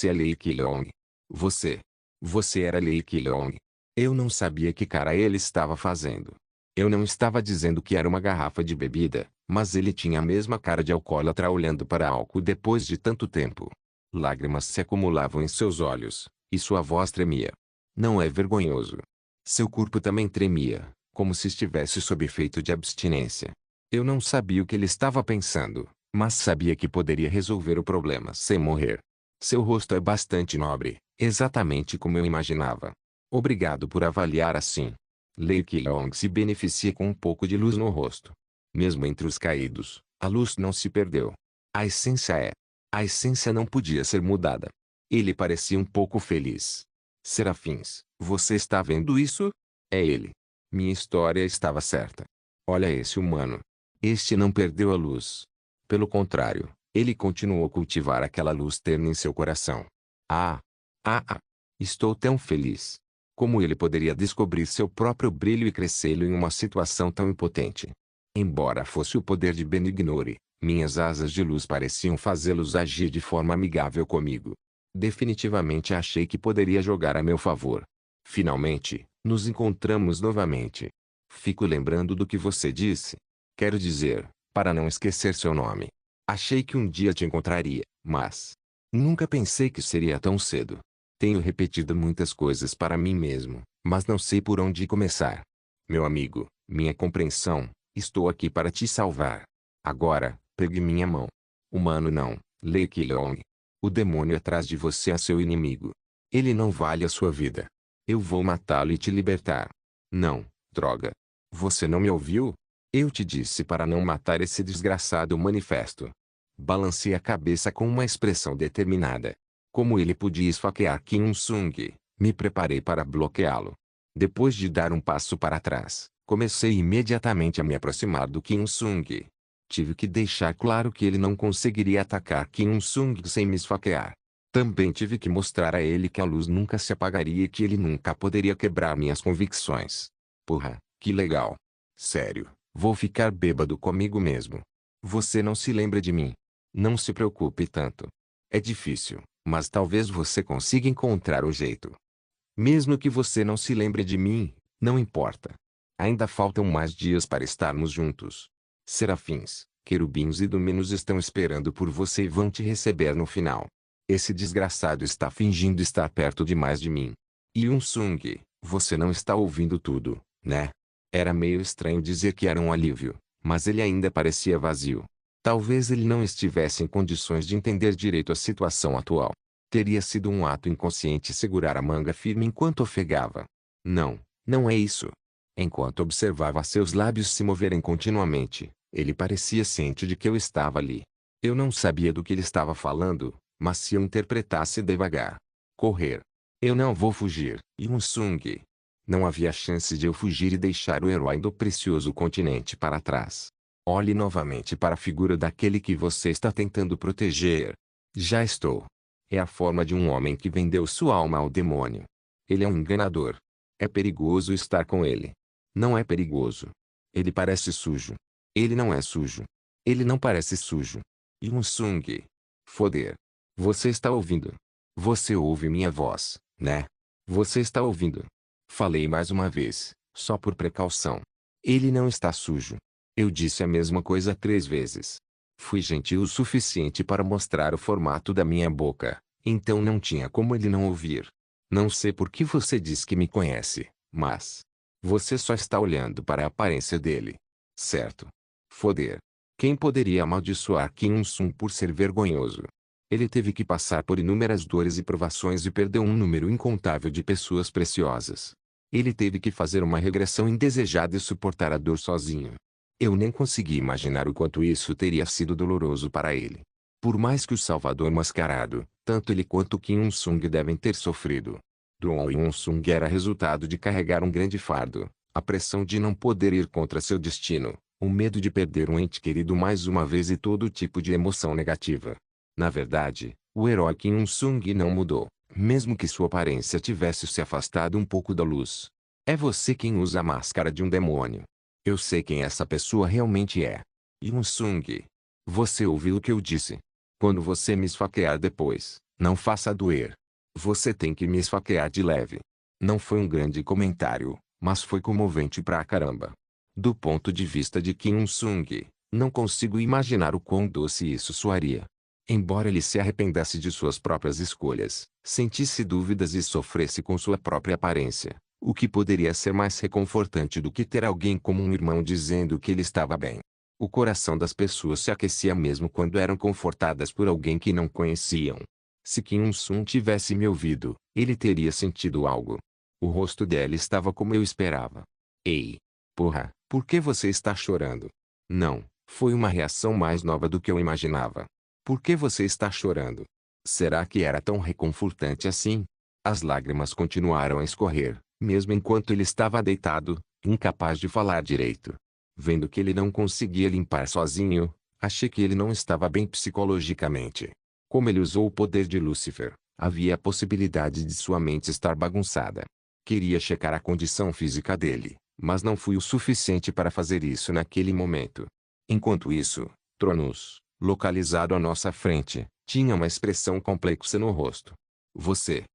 é Lei Kilong. Você era Lei Kilong. Eu não sabia que cara ele estava fazendo. Eu não estava dizendo que era uma garrafa de bebida, mas ele tinha a mesma cara de alcoólatra olhando para álcool depois de tanto tempo. Lágrimas se acumulavam em seus olhos, e sua voz tremia. Não é vergonhoso? Seu corpo também tremia, como se estivesse sob efeito de abstinência. Eu não sabia o que ele estava pensando, mas sabia que poderia resolver o problema sem morrer. Seu rosto é bastante nobre, exatamente como eu imaginava. Obrigado por avaliar assim. Lei Kilong se beneficia com um pouco de luz no rosto. Mesmo entre os caídos, a luz não se perdeu. A essência não podia ser mudada. Ele parecia um pouco feliz. Serafins, você está vendo isso? É ele. Minha história estava certa. Olha esse humano. Este não perdeu a luz. Pelo contrário, ele continuou a cultivar aquela luz terna em seu coração. Ah! Ah! Estou tão feliz. Como ele poderia descobrir seu próprio brilho e crescê-lo em uma situação tão impotente? Embora fosse o poder de Benignore, minhas asas de luz pareciam fazê-los agir de forma amigável comigo. Definitivamente achei que poderia jogar a meu favor. Finalmente, nos encontramos novamente. Fico lembrando do que você disse. Quero dizer, para não esquecer seu nome. Achei que um dia te encontraria, mas nunca pensei que seria tão cedo. Tenho repetido muitas coisas para mim mesmo, mas não sei por onde começar. Meu amigo, minha compreensão, estou aqui para te salvar. Agora, pegue minha mão. Humano não, Lei Kilong. O demônio atrás de você é seu inimigo. Ele não vale a sua vida. Eu vou matá-lo e te libertar. Não, droga. Você não me ouviu? Eu te disse para não matar esse desgraçado manifesto. Balancei a cabeça com uma expressão determinada. Como ele podia esfaquear Kim Un-sung, me preparei para bloqueá-lo. Depois de dar um passo para trás, comecei imediatamente a me aproximar do Kim Un-sung. Tive que deixar claro que ele não conseguiria atacar Kim Un-sung sem me esfaquear. Também tive que mostrar a ele que a luz nunca se apagaria e que ele nunca poderia quebrar minhas convicções. Porra, que legal. Sério, vou ficar bêbado comigo mesmo. Você não se lembra de mim? Não se preocupe tanto. É difícil, mas talvez você consiga encontrar o jeito. Mesmo que você não se lembre de mim, não importa. Ainda faltam mais dias para estarmos juntos. Serafins, querubins e dominos estão esperando por você e vão te receber no final. Esse desgraçado está fingindo estar perto demais de mim. Yun-sung, você não está ouvindo tudo, né? Era meio estranho dizer que era um alívio, mas ele ainda parecia vazio. Talvez ele não estivesse em condições de entender direito a situação atual. Teria sido um ato inconsciente segurar a manga firme enquanto ofegava. Não, não é isso. Enquanto observava seus lábios se moverem continuamente, ele parecia ciente de que eu estava ali. Eu não sabia do que ele estava falando, mas se eu interpretasse devagar. Correr. Eu não vou fugir, Yun-sung. Não havia chance de eu fugir e deixar o herói do precioso continente para trás. Olhe novamente para a figura daquele que você está tentando proteger. Já estou. É a forma de um homem que vendeu sua alma ao demônio. Ele é um enganador. É perigoso estar com ele. Não é perigoso. Ele parece sujo. Ele não é sujo. Ele não parece sujo. Yun-sung. Foder. Você está ouvindo? Você ouve minha voz, né? Você está ouvindo? Falei mais uma vez, só por precaução. Ele não está sujo. Eu disse a mesma coisa 3 vezes. Fui gentil o suficiente para mostrar o formato da minha boca, então não tinha como ele não ouvir. Não sei por que você diz que me conhece, mas você só está olhando para a aparência dele. Certo? Foder. Quem poderia amaldiçoar Kim Il-sung por ser vergonhoso? Ele teve que passar por inúmeras dores e provações e perdeu um número incontável de pessoas preciosas. Ele teve que fazer uma regressão indesejada e suportar a dor sozinho. Eu nem consegui imaginar o quanto isso teria sido doloroso para ele. Por mais que o Salvador mascarado, tanto ele quanto Kim Il-sung devem ter sofrido. Dong Il-sung era resultado de carregar um grande fardo, a pressão de não poder ir contra seu destino, o medo de perder um ente querido mais uma vez e todo tipo de emoção negativa. Na verdade, o herói Kim Il-sung não mudou, mesmo que sua aparência tivesse se afastado um pouco da luz. É você quem usa a máscara de um demônio. Eu sei quem essa pessoa realmente é. Yun-sung. Você ouviu o que eu disse? Quando você me esfaquear depois, não faça doer. Você tem que me esfaquear de leve. Não foi um grande comentário, mas foi comovente pra caramba. Do ponto de vista de Kim Il-sung, não consigo imaginar o quão doce isso soaria. Embora ele se arrependesse de suas próprias escolhas, sentisse dúvidas e sofresse com sua própria aparência, o que poderia ser mais reconfortante do que ter alguém como um irmão dizendo que ele estava bem. O coração das pessoas se aquecia mesmo quando eram confortadas por alguém que não conheciam. Se Kim Il-sung tivesse me ouvido, ele teria sentido algo. O rosto dela estava como eu esperava. Ei! Porra, por que você está chorando? Não, foi uma reação mais nova do que eu imaginava. Por que você está chorando? Será que era tão reconfortante assim? As lágrimas continuaram a escorrer, mesmo enquanto ele estava deitado, incapaz de falar direito. Vendo que ele não conseguia limpar sozinho, achei que ele não estava bem psicologicamente. Como ele usou o poder de Lúcifer, havia a possibilidade de sua mente estar bagunçada. Queria checar a condição física dele, mas não fui o suficiente para fazer isso naquele momento. Enquanto isso, Tronus, localizado à nossa frente, tinha uma expressão complexa no rosto. Você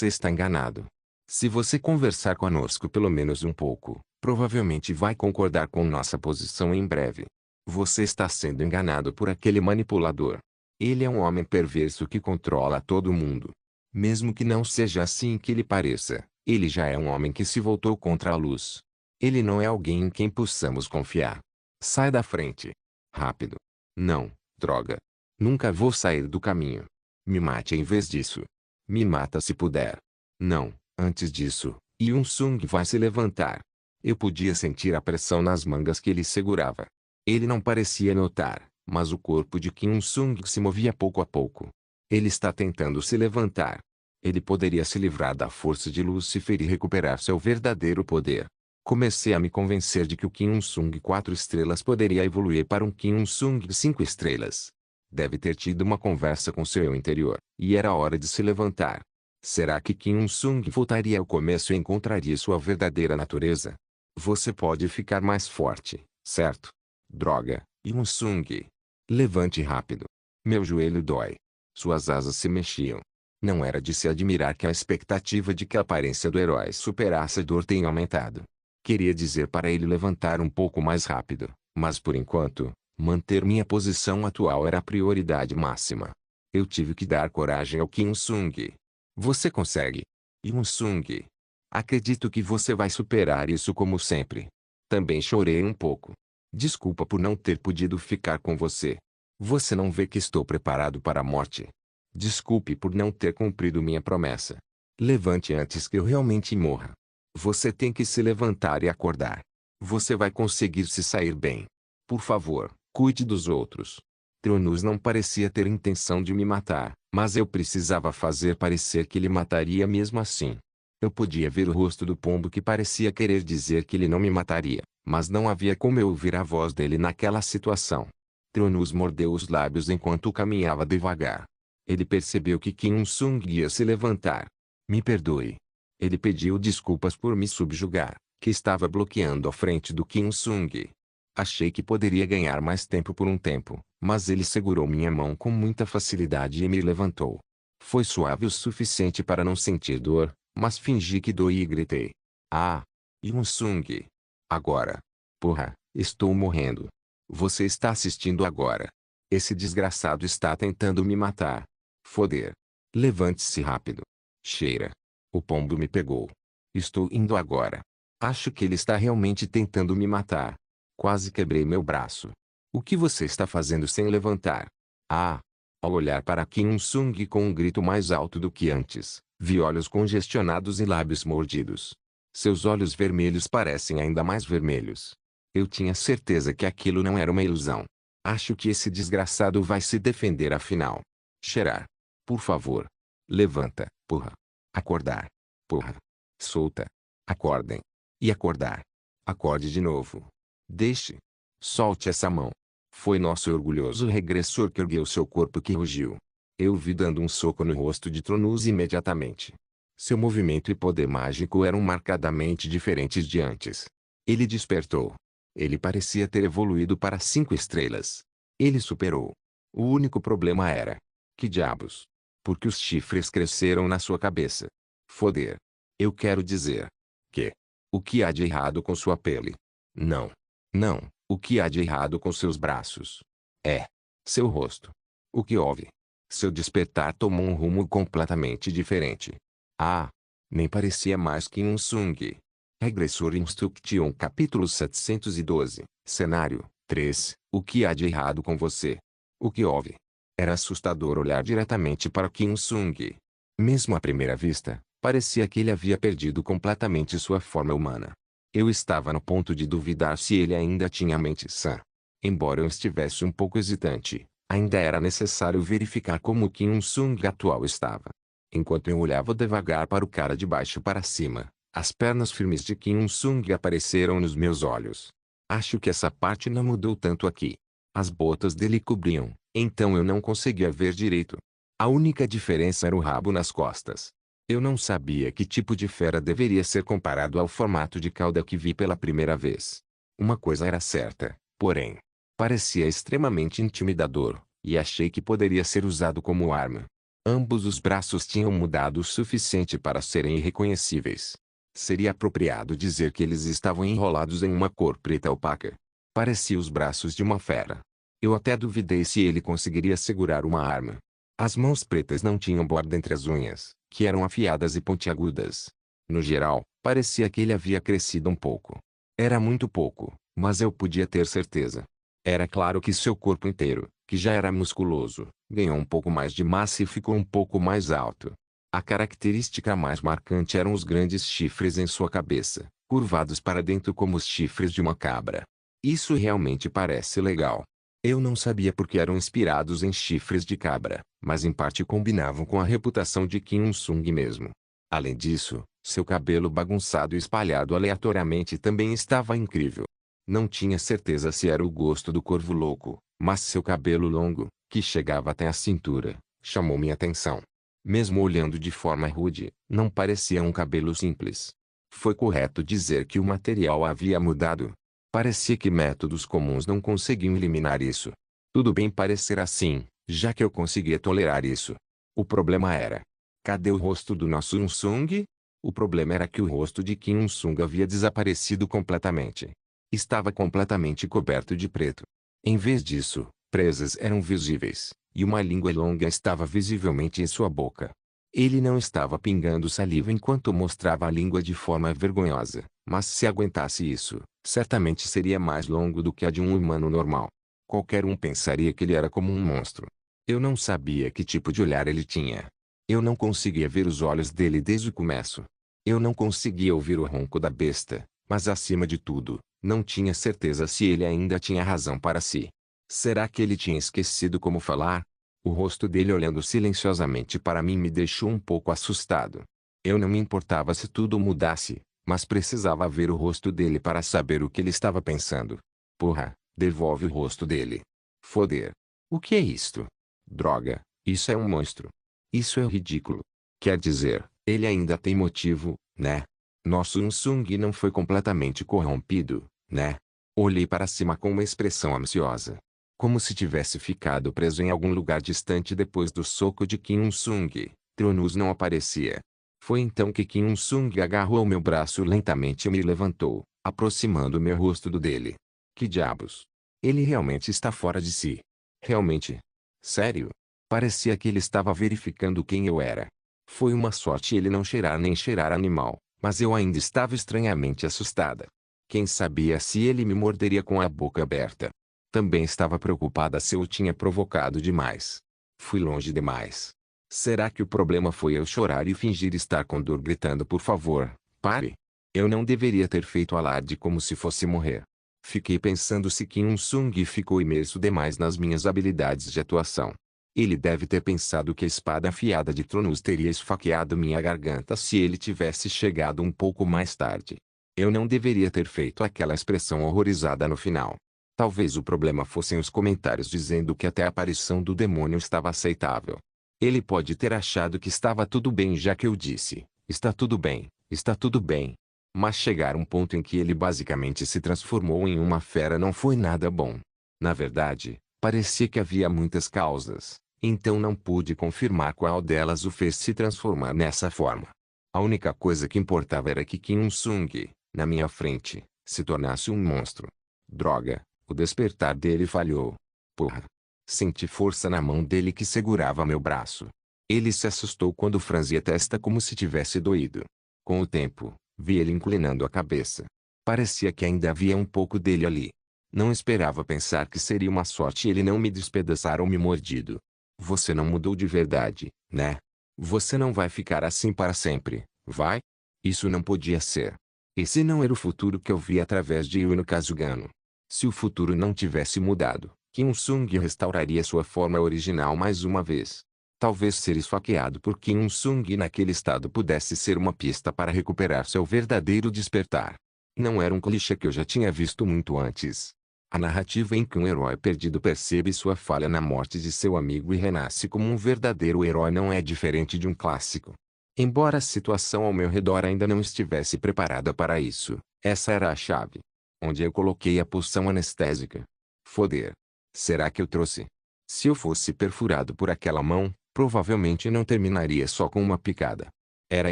está enganado. Se você conversar conosco pelo menos um pouco, provavelmente vai concordar com nossa posição em breve. Você está sendo enganado por aquele manipulador. Ele é um homem perverso que controla todo mundo. Mesmo que não seja assim que ele pareça, ele já é um homem que se voltou contra a luz. Ele não é alguém em quem possamos confiar. Sai da frente. Rápido. Não, droga. Nunca vou sair do caminho. Me mate em vez disso. Me mata se puder. Não, antes disso, Yun-sung vai se levantar. Eu podia sentir a pressão nas mangas que ele segurava. Ele não parecia notar, mas o corpo de Kim Il-sung se movia pouco a pouco. Ele está tentando se levantar. Ele poderia se livrar da força de Lúcifer e recuperar seu verdadeiro poder. Comecei a me convencer de que o Kim Il-sung 4 estrelas poderia evoluir para um Kim Il-sung 5 estrelas. Deve ter tido uma conversa com seu eu interior, e era hora de se levantar. Será que Kim Il-sung voltaria ao começo e encontraria sua verdadeira natureza? Você pode ficar mais forte, certo? Droga, Il-sung. Levante rápido. Meu joelho dói. Suas asas se mexiam. Não era de se admirar que a expectativa de que a aparência do herói superasse a dor tenha aumentado. Queria dizer para ele levantar um pouco mais rápido, mas por enquanto, manter minha posição atual era a prioridade máxima. Eu tive que dar coragem ao Kim Sung. Você consegue. Yoon Sung. Acredito que você vai superar isso como sempre. Também chorei um pouco. Desculpa por não ter podido ficar com você. Você não vê que estou preparado para a morte. Desculpe por não ter cumprido minha promessa. Levante antes que eu realmente morra. Você tem que se levantar e acordar. Você vai conseguir se sair bem. Por favor, cuide dos outros. Tronus não parecia ter intenção de me matar, mas eu precisava fazer parecer que ele mataria mesmo assim. Eu podia ver o rosto do pombo que parecia querer dizer que ele não me mataria, mas não havia como eu ouvir a voz dele naquela situação. Tronus mordeu os lábios enquanto caminhava devagar. Ele percebeu que Kim Sung ia se levantar. Me perdoe. Ele pediu desculpas por me subjugar, que estava bloqueando a frente do Kim Sung. Achei que poderia ganhar mais tempo por um tempo, mas ele segurou minha mão com muita facilidade e me levantou. Foi suave o suficiente para não sentir dor, mas fingi que doí e gritei. Ah! Yoon Sung. Agora. Porra, estou morrendo. Você está assistindo agora. Esse desgraçado está tentando me matar. Foder. Levante-se rápido. Cheira. O pombo me pegou. Estou indo agora. Acho que ele está realmente tentando me matar. Quase quebrei meu braço. O que você está fazendo sem levantar? Ah! Ao olhar para Kim Sung com um grito mais alto do que antes, vi olhos congestionados e lábios mordidos. Seus olhos vermelhos parecem ainda mais vermelhos. Eu tinha certeza que aquilo não era uma ilusão. Acho que esse desgraçado vai se defender afinal. Cheirar. Por favor. Levanta, porra. Acordar. Porra. Solta. Acordem. E acordar. Acorde de novo. Deixe. Solte essa mão. Foi nosso orgulhoso regressor que ergueu seu corpo que rugiu. Eu vi dando um soco no rosto de Tronus imediatamente. Seu movimento e poder mágico eram marcadamente diferentes de antes. Ele despertou. Ele parecia ter evoluído para 5 estrelas. Ele superou. O único problema era... Que diabos? Porque os chifres cresceram na sua cabeça. Foder. Eu quero dizer... Que? O que há de errado com sua pele? Não. Não, o que há de errado com seus braços? É. Seu rosto. O que houve? Seu despertar tomou um rumo completamente diferente. Ah! Nem parecia mais que um Sung. Regressor Instruction capítulo 712, cenário 3. O que há de errado com você? O que houve? Era assustador olhar diretamente para Kim Sung. Mesmo à primeira vista, parecia que ele havia perdido completamente sua forma humana. Eu estava no ponto de duvidar se ele ainda tinha a mente sã. Embora eu estivesse um pouco hesitante, ainda era necessário verificar como Kim Sung atual estava. Enquanto eu olhava devagar para o cara de baixo para cima, as pernas firmes de Kim Sung apareceram nos meus olhos. Acho que essa parte não mudou tanto aqui. As botas dele cobriam, então eu não conseguia ver direito. A única diferença era o rabo nas costas. Eu não sabia que tipo de fera deveria ser comparado ao formato de cauda que vi pela primeira vez. Uma coisa era certa, porém. Parecia extremamente intimidador, e achei que poderia ser usado como arma. Ambos os braços tinham mudado o suficiente para serem irreconhecíveis. Seria apropriado dizer que eles estavam enrolados em uma cor preta opaca. Parecia os braços de uma fera. Eu até duvidei se ele conseguiria segurar uma arma. As mãos pretas não tinham borda entre as unhas, que eram afiadas e pontiagudas. No geral, parecia que ele havia crescido um pouco. Era muito pouco, mas eu podia ter certeza. Era claro que seu corpo inteiro, que já era musculoso, ganhou um pouco mais de massa e ficou um pouco mais alto. A característica mais marcante eram os grandes chifres em sua cabeça, curvados para dentro como os chifres de uma cabra. Isso realmente parece legal. Eu não sabia por que eram inspirados em chifres de cabra, mas em parte combinavam com a reputação de Kim Sung mesmo. Além disso, seu cabelo bagunçado e espalhado aleatoriamente também estava incrível. Não tinha certeza se era o gosto do corvo louco, mas seu cabelo longo, que chegava até a cintura, chamou minha atenção. Mesmo olhando de forma rude, não parecia um cabelo simples. Foi correto dizer que o material havia mudado. Parecia que métodos comuns não conseguiam eliminar isso. Tudo bem parecer assim, já que eu conseguia tolerar isso. O problema era: cadê o rosto do nosso Unsung? O problema era que o rosto de Kim Unsung havia desaparecido completamente. Estava completamente coberto de preto. Em vez disso, presas eram visíveis, e uma língua longa estava visivelmente em sua boca. Ele não estava pingando saliva enquanto mostrava a língua de forma vergonhosa, mas se aguentasse isso, certamente seria mais longo do que a de um humano normal. Qualquer um pensaria que ele era como um monstro. Eu não sabia que tipo de olhar ele tinha. Eu não conseguia ver os olhos dele desde o começo. Eu não conseguia ouvir o ronco da besta, mas acima de tudo, não tinha certeza se ele ainda tinha razão para si. Será que ele tinha esquecido como falar? O rosto dele olhando silenciosamente para mim me deixou um pouco assustado. Eu não me importava se tudo mudasse, mas precisava ver o rosto dele para saber o que ele estava pensando. Porra, devolve o rosto dele. Foder. O que é isto? Droga, isso é um monstro. Isso é ridículo. Quer dizer, ele ainda tem motivo, né? Nosso Unsung não foi completamente corrompido, né? Olhei para cima com uma expressão ansiosa. Como se tivesse ficado preso em algum lugar distante depois do soco de Kim Unsung. Tronus não aparecia. Foi então que Kim Unsung agarrou meu braço lentamente e me levantou, aproximando meu rosto do dele. Que diabos? Ele realmente está fora de si. Realmente? Sério? Parecia que ele estava verificando quem eu era. Foi uma sorte ele não cheirar nem cheirar animal, mas eu ainda estava estranhamente assustada. Quem sabia se ele me morderia com a boca aberta? Também estava preocupada se eu tinha provocado demais. Fui longe demais. Será que o problema foi eu chorar e fingir estar com dor gritando por favor, pare? Eu não deveria ter feito alarde como se fosse morrer. Fiquei pensando se Kim Unsung ficou imerso demais nas minhas habilidades de atuação. Ele deve ter pensado que a espada afiada de Tronus teria esfaqueado minha garganta se ele tivesse chegado um pouco mais tarde. Eu não deveria ter feito aquela expressão horrorizada no final. Talvez o problema fossem os comentários dizendo que até a aparição do demônio estava aceitável. Ele pode ter achado que estava tudo bem já que eu disse, está tudo bem, está tudo bem. Mas chegar a um ponto em que ele basicamente se transformou em uma fera não foi nada bom. Na verdade, parecia que havia muitas causas, então não pude confirmar qual delas o fez se transformar nessa forma. A única coisa que importava era que Kim Unsung, na minha frente, se tornasse um monstro. Droga, o despertar dele falhou. Porra. Senti força na mão dele que segurava meu braço. Ele se assustou quando franzia a testa como se tivesse doído. Com o tempo, vi ele inclinando a cabeça. Parecia que ainda havia um pouco dele ali. Não esperava pensar que seria uma sorte ele não me despedaçar ou me mordido. Você não mudou de verdade, né? Você não vai ficar assim para sempre, vai? Isso não podia ser. Esse não era o futuro que eu vi através de Yuno Kazugano. Se o futuro não tivesse mudado, Kim Unsung restauraria sua forma original mais uma vez. Talvez ser esfaqueado por Kim Unsung naquele estado pudesse ser uma pista para recuperar seu verdadeiro despertar. Não era um clichê que eu já tinha visto muito antes. A narrativa em que um herói perdido percebe sua falha na morte de seu amigo e renasce como um verdadeiro herói não é diferente de um clássico. Embora a situação ao meu redor ainda não estivesse preparada para isso, essa era a chave. Onde eu coloquei a poção anestésica? Foder. Será que eu trouxe? Se eu fosse perfurado por aquela mão, provavelmente não terminaria só com uma picada. Era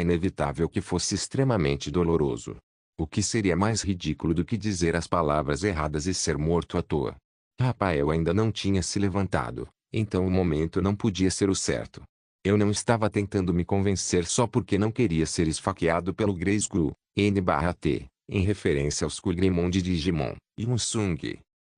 inevitável que fosse extremamente doloroso. O que seria mais ridículo do que dizer as palavras erradas e ser morto à toa? Rafael ainda não tinha se levantado, então o momento não podia ser o certo. Eu não estava tentando me convencer só porque não queria ser esfaqueado pelo Grayskull, N/T, em referência aos Kugglemon de Digimon, e Unsung.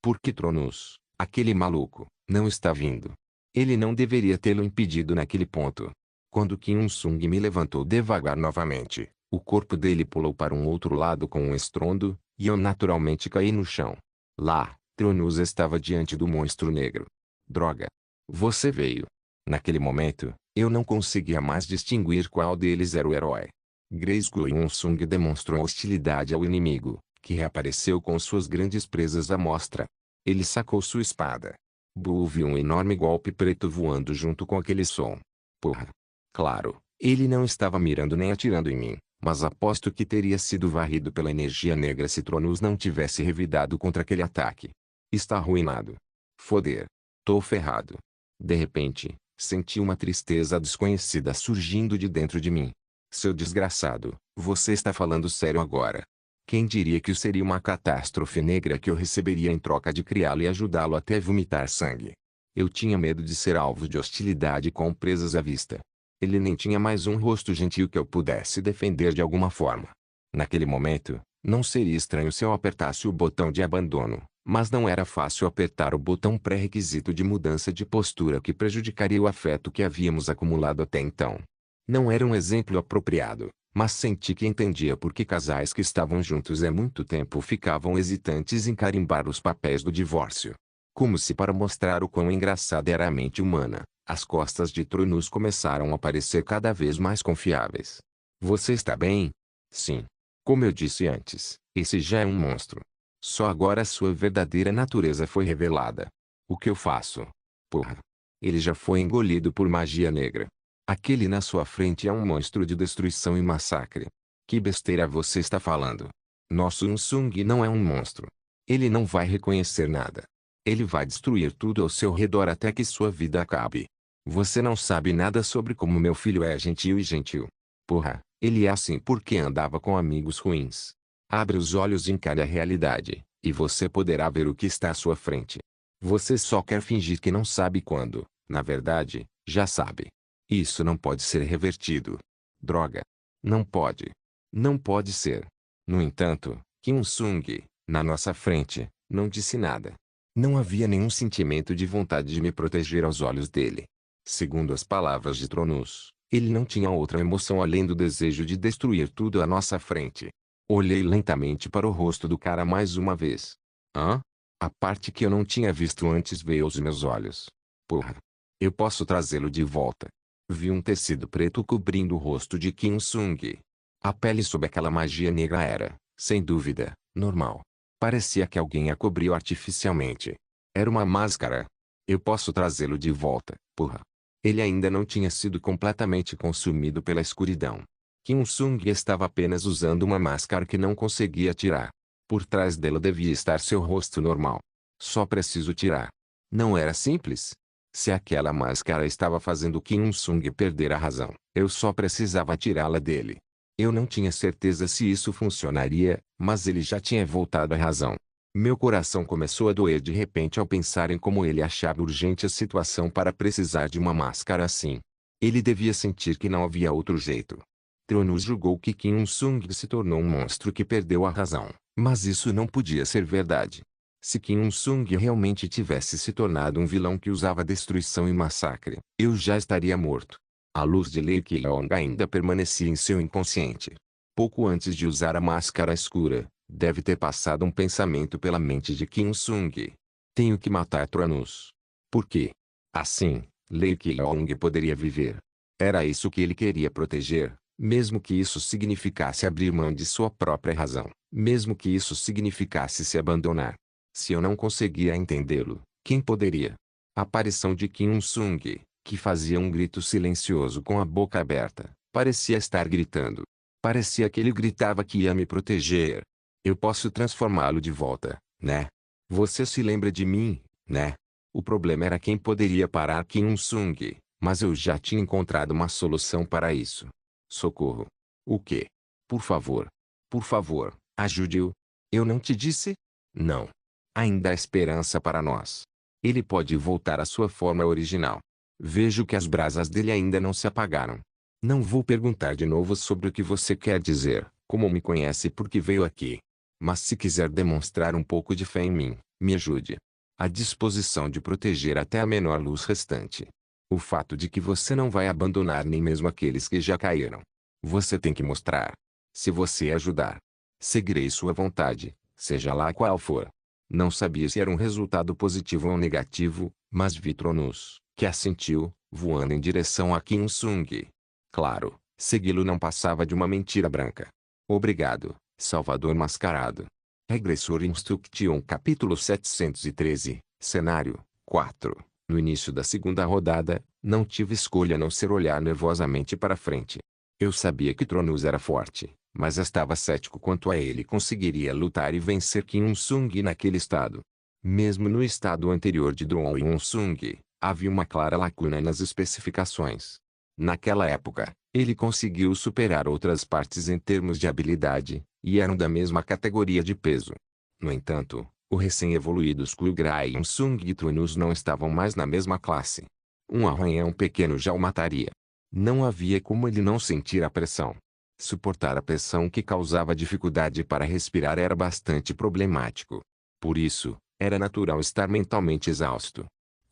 Porque Tronus, aquele maluco, não está vindo. Ele não deveria tê-lo impedido naquele ponto. Quando Kim Unsung me levantou devagar novamente, o corpo dele pulou para um outro lado com um estrondo, e eu naturalmente caí no chão. Lá, Tronus estava diante do monstro negro. Droga! Você veio. Naquele momento, eu não conseguia mais distinguir qual deles era o herói. Grayskull Unsung demonstrou hostilidade ao inimigo, que reapareceu com suas grandes presas à mostra. Ele sacou sua espada. Bull viu um enorme golpe preto voando junto com aquele som. Porra! Claro, ele não estava mirando nem atirando em mim, mas aposto que teria sido varrido pela energia negra se Tronus não tivesse revidado contra aquele ataque. Está arruinado. Foder. Tô ferrado. De repente, senti uma tristeza desconhecida surgindo de dentro de mim. Seu desgraçado, você está falando sério agora? Quem diria que seria uma catástrofe negra que eu receberia em troca de criá-lo e ajudá-lo até vomitar sangue? Eu tinha medo de ser alvo de hostilidade com presas à vista. Ele nem tinha mais um rosto gentil que eu pudesse defender de alguma forma. Naquele momento, não seria estranho se eu apertasse o botão de abandono, mas não era fácil apertar o botão pré-requisito de mudança de postura que prejudicaria o afeto que havíamos acumulado até então. Não era um exemplo apropriado, mas senti que entendia por que casais que estavam juntos há muito tempo ficavam hesitantes em carimbar os papéis do divórcio. Como se para mostrar o quão engraçada era a mente humana, as costas de Tronus começaram a parecer cada vez mais confiáveis. Você está bem? Sim. Como eu disse antes, esse já é um monstro. Só agora sua verdadeira natureza foi revelada. O que eu faço? Porra. Ele já foi engolido por magia negra. Aquele na sua frente é um monstro de destruição e massacre. Que besteira você está falando? Nosso Unsung não é um monstro. Ele não vai reconhecer nada. Ele vai destruir tudo ao seu redor até que sua vida acabe. Você não sabe nada sobre como meu filho é gentil e gentil. Porra, ele é assim porque andava com amigos ruins. Abre os olhos e encare a realidade, e você poderá ver o que está à sua frente. Você só quer fingir que não sabe quando, na verdade, já sabe. Isso não pode ser revertido. Droga. Não pode. Não pode ser. No entanto, Kim Sung, na nossa frente, não disse nada. Não havia nenhum sentimento de vontade de me proteger aos olhos dele. Segundo as palavras de Tronus, ele não tinha outra emoção além do desejo de destruir tudo à nossa frente. Olhei lentamente para o rosto do cara mais uma vez. Hã? A parte que eu não tinha visto antes veio aos meus olhos. Porra. Eu posso trazê-lo de volta. Vi um tecido preto cobrindo o rosto de Kim Sung. A pele sob aquela magia negra era, sem dúvida, normal. Parecia que alguém a cobriu artificialmente. Era uma máscara. Eu posso trazê-lo de volta, porra. Ele ainda não tinha sido completamente consumido pela escuridão. Kim Sung estava apenas usando uma máscara que não conseguia tirar. Por trás dela devia estar seu rosto normal. Só preciso tirar. Não era simples? Se aquela máscara estava fazendo Kim Sung perder a razão, eu só precisava tirá-la dele. Eu não tinha certeza se isso funcionaria, mas ele já tinha voltado à razão. Meu coração começou a doer de repente ao pensar em como ele achava urgente a situação para precisar de uma máscara assim. Ele devia sentir que não havia outro jeito. Tronus julgou que Kim Sung se tornou um monstro que perdeu a razão, mas isso não podia ser verdade. Se Kim Sung realmente tivesse se tornado um vilão que usava destruição e massacre, eu já estaria morto. A luz de Lei Keong ainda permanecia em seu inconsciente. Pouco antes de usar a máscara escura, deve ter passado um pensamento pela mente de Kim Sung. Tenho que matar Tronus. Por quê? Assim, Lei Keong poderia viver. Era isso que ele queria proteger, mesmo que isso significasse abrir mão de sua própria razão, mesmo que isso significasse se abandonar. Se eu não conseguia entendê-lo, quem poderia? A aparição de Kim Sung, que fazia um grito silencioso com a boca aberta, parecia estar gritando. Parecia que ele gritava que ia me proteger. Eu posso transformá-lo de volta, né? Você se lembra de mim, né? O problema era quem poderia parar Kim Sung, mas eu já tinha encontrado uma solução para isso. Socorro. O quê? Por favor, ajude-o. Eu não te disse? Não. Ainda há esperança para nós. Ele pode voltar à sua forma original. Vejo que as brasas dele ainda não se apagaram. Não vou perguntar de novo sobre o que você quer dizer, como me conhece e por que veio aqui. Mas se quiser demonstrar um pouco de fé em mim, me ajude. À disposição de proteger até a menor luz restante. O fato de que você não vai abandonar nem mesmo aqueles que já caíram. Você tem que mostrar. Se você ajudar, seguirei sua vontade, seja lá qual for. Não sabia se era um resultado positivo ou negativo, mas vi Tronus, que assentiu, voando em direção a Kim Sung. Claro, segui-lo não passava de uma mentira branca. Obrigado, Salvador Mascarado. Regressor Instruction capítulo 713, cenário 4. No início da segunda rodada, não tive escolha a não ser olhar nervosamente para frente. Eu sabia que Tronus era forte, mas estava cético quanto a ele conseguiria lutar e vencer Kim Sung naquele estado. Mesmo no estado anterior de Dron Sung, Havia uma clara lacuna nas especificações. Naquela época, ele conseguiu superar outras partes em termos de habilidade, e eram da mesma categoria de peso. No entanto, o recém-evoluído Skullgrai e um Sung de Tronus não estavam mais na mesma classe. Um arranhão pequeno já o mataria. Não havia como ele não sentir a pressão. Suportar a pressão que causava dificuldade para respirar era bastante problemático. Por isso, era natural estar mentalmente exausto.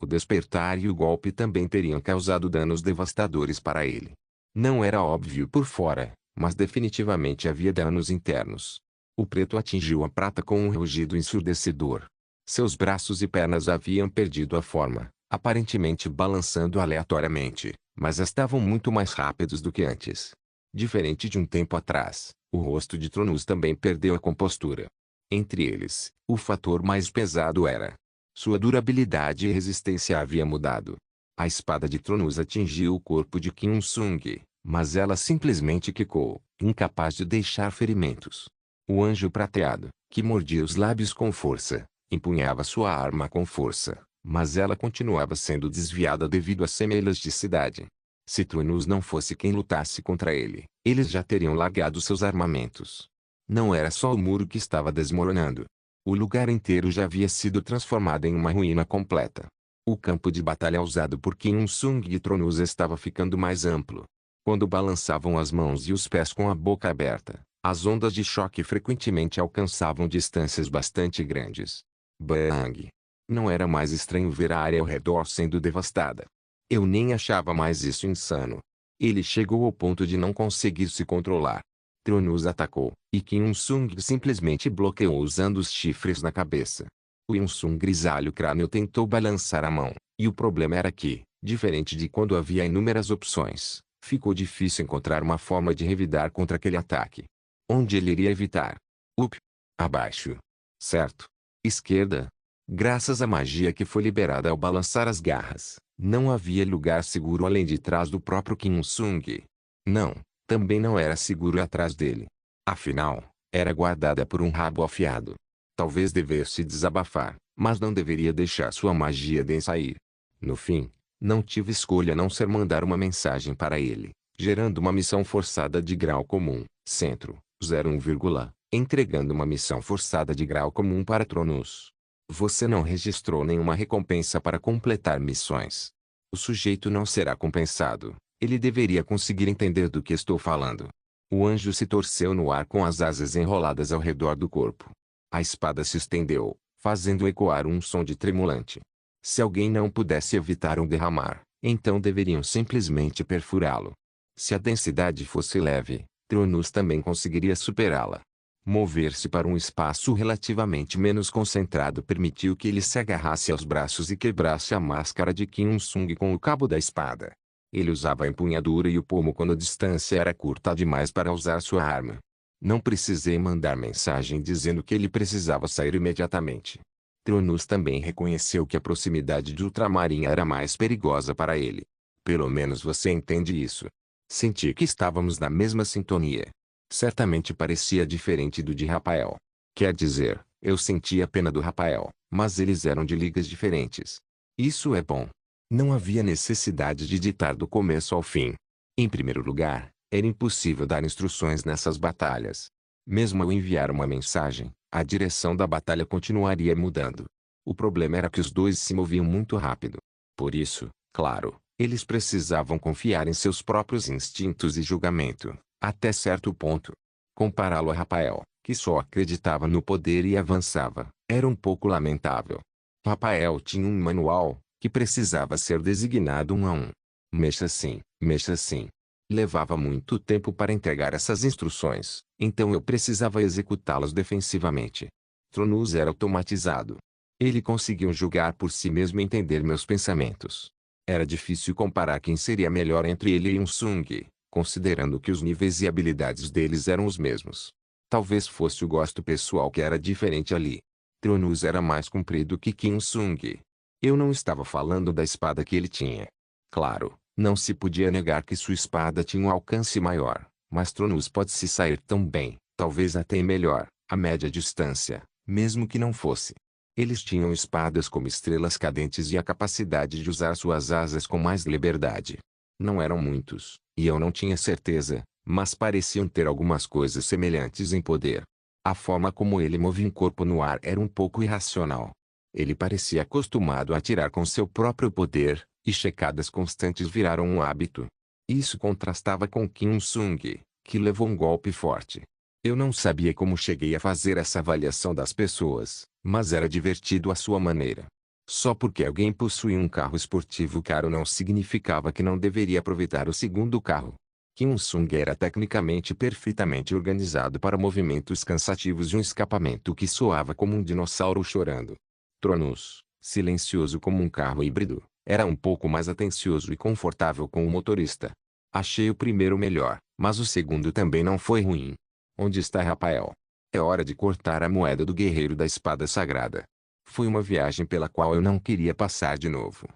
O despertar e o golpe também teriam causado danos devastadores para ele. Não era óbvio por fora, mas definitivamente havia danos internos. O preto atingiu a prata com um rugido ensurdecedor. Seus braços e pernas haviam perdido a forma, aparentemente balançando aleatoriamente, mas estavam muito mais rápidos do que antes. Diferente de um tempo atrás, o rosto de Tronus também perdeu a compostura. Entre eles, o fator mais pesado era sua durabilidade e resistência havia mudado. A espada de Tronus atingiu o corpo de Kim Un-sung, mas ela simplesmente quicou, incapaz de deixar ferimentos. O anjo prateado, que mordia os lábios com força, empunhava sua arma com força, mas ela continuava sendo desviada devido à semi-elasticidade. Se Tronus não fosse quem lutasse contra ele, eles já teriam largado seus armamentos. Não era só o muro que estava desmoronando. O lugar inteiro já havia sido transformado em uma ruína completa. O campo de batalha usado por Kim Un-sung e Tronus estava ficando mais amplo. Quando balançavam as mãos e os pés com a boca aberta, as ondas de choque frequentemente alcançavam distâncias bastante grandes. Bang! Não era mais estranho ver a área ao redor sendo devastada. Eu nem achava mais isso insano. Ele chegou ao ponto de não conseguir se controlar. Tronus atacou, e Kim Un-sung simplesmente bloqueou usando os chifres na cabeça. O Yun-sung grisalho crânio tentou balançar a mão, e o problema era que, diferente de quando havia inúmeras opções, ficou difícil encontrar uma forma de revidar contra aquele ataque. Onde ele iria evitar? Up. Abaixo. Certo. Esquerda. Graças à magia que foi liberada ao balançar as garras, não havia lugar seguro além de trás do próprio Kim Un-sung. Não. Também não era seguro atrás dele. Afinal, era guardada por um rabo afiado. Talvez devesse desabafar, mas não deveria deixar sua magia de sair. No fim, não tive escolha a não ser mandar uma mensagem para ele, gerando uma missão forçada de grau comum, centro, 01, entregando uma missão forçada de grau comum para Tronus. Você não registrou nenhuma recompensa para completar missões. O sujeito não será compensado. Ele deveria conseguir entender do que estou falando. O anjo se torceu no ar com as asas enroladas ao redor do corpo. A espada se estendeu, fazendo ecoar um som de tremulante. Se alguém não pudesse evitar um derramar, então deveriam simplesmente perfurá-lo. Se a densidade fosse leve, Tronus também conseguiria superá-la. Mover-se para um espaço relativamente menos concentrado permitiu que ele se agarrasse aos braços e quebrasse a máscara de Kim Un-sung com o cabo da espada. Ele usava a empunhadura e o pomo quando a distância era curta demais para usar sua arma. Não precisei mandar mensagem dizendo que ele precisava sair imediatamente. Tronus também reconheceu que a proximidade de Ultramarinha era mais perigosa para ele. Pelo menos você entende isso. Senti que estávamos na mesma sintonia. Certamente parecia diferente do de Rafael. Quer dizer, eu sentia pena do Rafael, mas eles eram de ligas diferentes. Isso é bom. Não havia necessidade de ditar do começo ao fim. Em primeiro lugar, era impossível dar instruções nessas batalhas. Mesmo ao enviar uma mensagem, a direção da batalha continuaria mudando. O problema era que os dois se moviam muito rápido. Por isso, claro, eles precisavam confiar em seus próprios instintos e julgamento, até certo ponto. Compará-lo a Rafael, que só acreditava no poder e avançava, era um pouco lamentável. Rafael tinha um manual, que precisava ser designado um a um. Mexa assim, mexa assim. Levava muito tempo para entregar essas instruções, então eu precisava executá-las defensivamente. Tronus era automatizado. Ele conseguiu julgar por si mesmo e entender meus pensamentos. Era difícil comparar quem seria melhor entre ele e Un-sung, considerando que os níveis e habilidades deles eram os mesmos. Talvez fosse o gosto pessoal que era diferente ali. Tronus era mais comprido que Kim Un-sung. Eu não estava falando da espada que ele tinha. Claro, não se podia negar que sua espada tinha um alcance maior, mas Tronus pode se sair tão bem, talvez até melhor, a média distância, mesmo que não fosse. Eles tinham espadas como estrelas cadentes e a capacidade de usar suas asas com mais liberdade. Não eram muitos, e eu não tinha certeza, mas pareciam ter algumas coisas semelhantes em poder. A forma como ele movia um corpo no ar era um pouco irracional. Ele parecia acostumado a atirar com seu próprio poder, e checadas constantes viraram um hábito. Isso contrastava com Kim Il-sung, que levou um golpe forte. Eu não sabia como cheguei a fazer essa avaliação das pessoas, mas era divertido à sua maneira. Só porque alguém possuía um carro esportivo caro não significava que não deveria aproveitar o segundo carro. Kim Il-sung era tecnicamente perfeitamente organizado para movimentos cansativos e um escapamento que soava como um dinossauro chorando. Tronus, silencioso como um carro híbrido, era um pouco mais atencioso e confortável com o motorista. Achei o primeiro melhor, mas o segundo também não foi ruim. Onde está Rafael? É hora de cortar a moeda do guerreiro da espada sagrada. Foi uma viagem pela qual eu não queria passar de novo.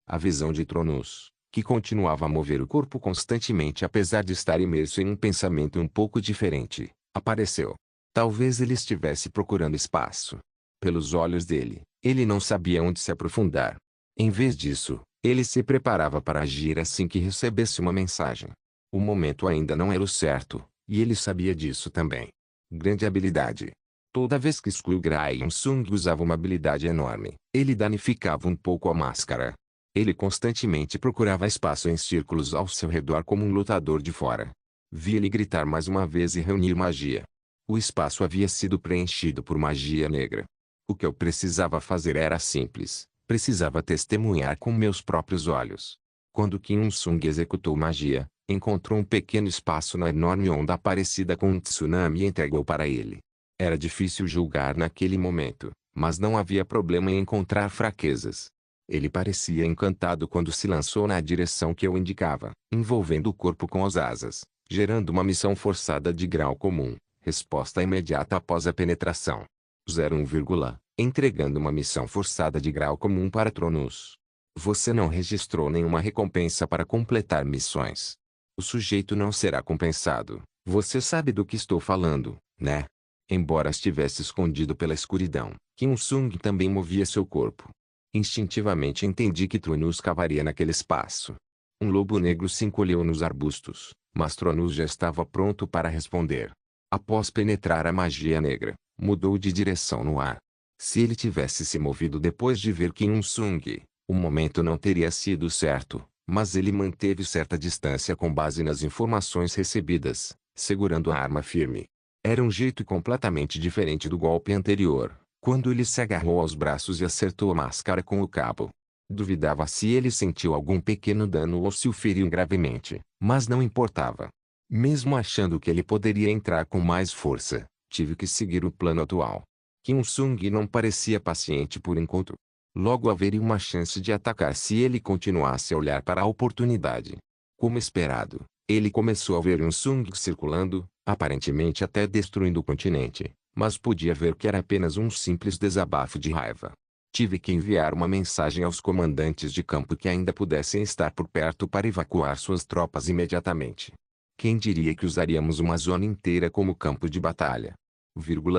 A visão de Tronus, que continuava a mover o corpo constantemente apesar de estar imerso em um pensamento um pouco diferente, apareceu. Talvez ele estivesse procurando espaço. Pelos olhos dele, ele não sabia onde se aprofundar. Em vez disso, ele se preparava para agir assim que recebesse uma mensagem. O momento ainda não era o certo, e ele sabia disso também. Grande habilidade. Toda vez que Sung usava uma habilidade enorme, ele danificava um pouco a máscara. Ele constantemente procurava espaço em círculos ao seu redor como um lutador de fora. Vi ele gritar mais uma vez e reunir magia. O espaço havia sido preenchido por magia negra. O que eu precisava fazer era simples. Precisava testemunhar com meus próprios olhos. Quando Kim Il-sung executou magia, encontrou um pequeno espaço na enorme onda parecida com um tsunami e entregou para ele. Era difícil julgar naquele momento, mas não havia problema em encontrar fraquezas. Ele parecia encantado quando se lançou na direção que eu indicava, envolvendo o corpo com as asas, gerando uma missão forçada de grau comum, resposta imediata após a penetração. 01, entregando uma missão forçada de grau comum para Tronus. Você não registrou nenhuma recompensa para completar missões. O sujeito não será compensado. Você sabe do que estou falando, né? Embora estivesse escondido pela escuridão, Kim Il-sung também movia seu corpo. Instintivamente entendi que Tronus cavaria naquele espaço. Um lobo negro se encolheu nos arbustos, mas Tronus já estava pronto para responder. Após penetrar a magia negra, mudou de direção no ar. Se ele tivesse se movido depois de ver Kim Il-sung, o momento não teria sido certo, mas ele manteve certa distância com base nas informações recebidas, segurando a arma firme. Era um jeito completamente diferente do golpe anterior, quando ele se agarrou aos braços e acertou a máscara com o cabo. Duvidava se ele sentiu algum pequeno dano ou se o feriu gravemente, mas não importava. Mesmo achando que ele poderia entrar com mais força, tive que seguir o plano atual. Kim Il-sung não parecia paciente por enquanto. Logo haveria uma chance de atacar se ele continuasse a olhar para a oportunidade. Como esperado, ele começou a ver Il-sung circulando, aparentemente até destruindo o continente, mas podia ver que era apenas um simples desabafo de raiva. Tive que enviar uma mensagem aos comandantes de campo que ainda pudessem estar por perto para evacuar suas tropas imediatamente. Quem diria que usaríamos uma zona inteira como campo de batalha?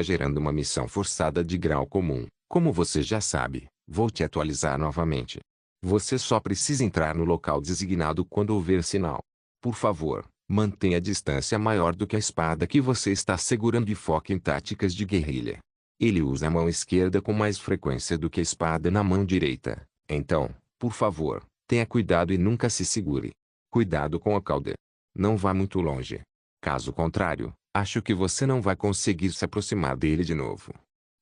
Gerando uma missão forçada de grau comum. Como você já sabe, vou te atualizar novamente. Você só precisa entrar no local designado quando houver sinal. Por favor, mantenha a distância maior do que a espada que você está segurando e foque em táticas de guerrilha. Ele usa a mão esquerda com mais frequência do que a espada na mão direita. Então, por favor, tenha cuidado e nunca se segure. Cuidado com a cauda. Não vá muito longe. Caso contrário, acho que você não vai conseguir se aproximar dele de novo.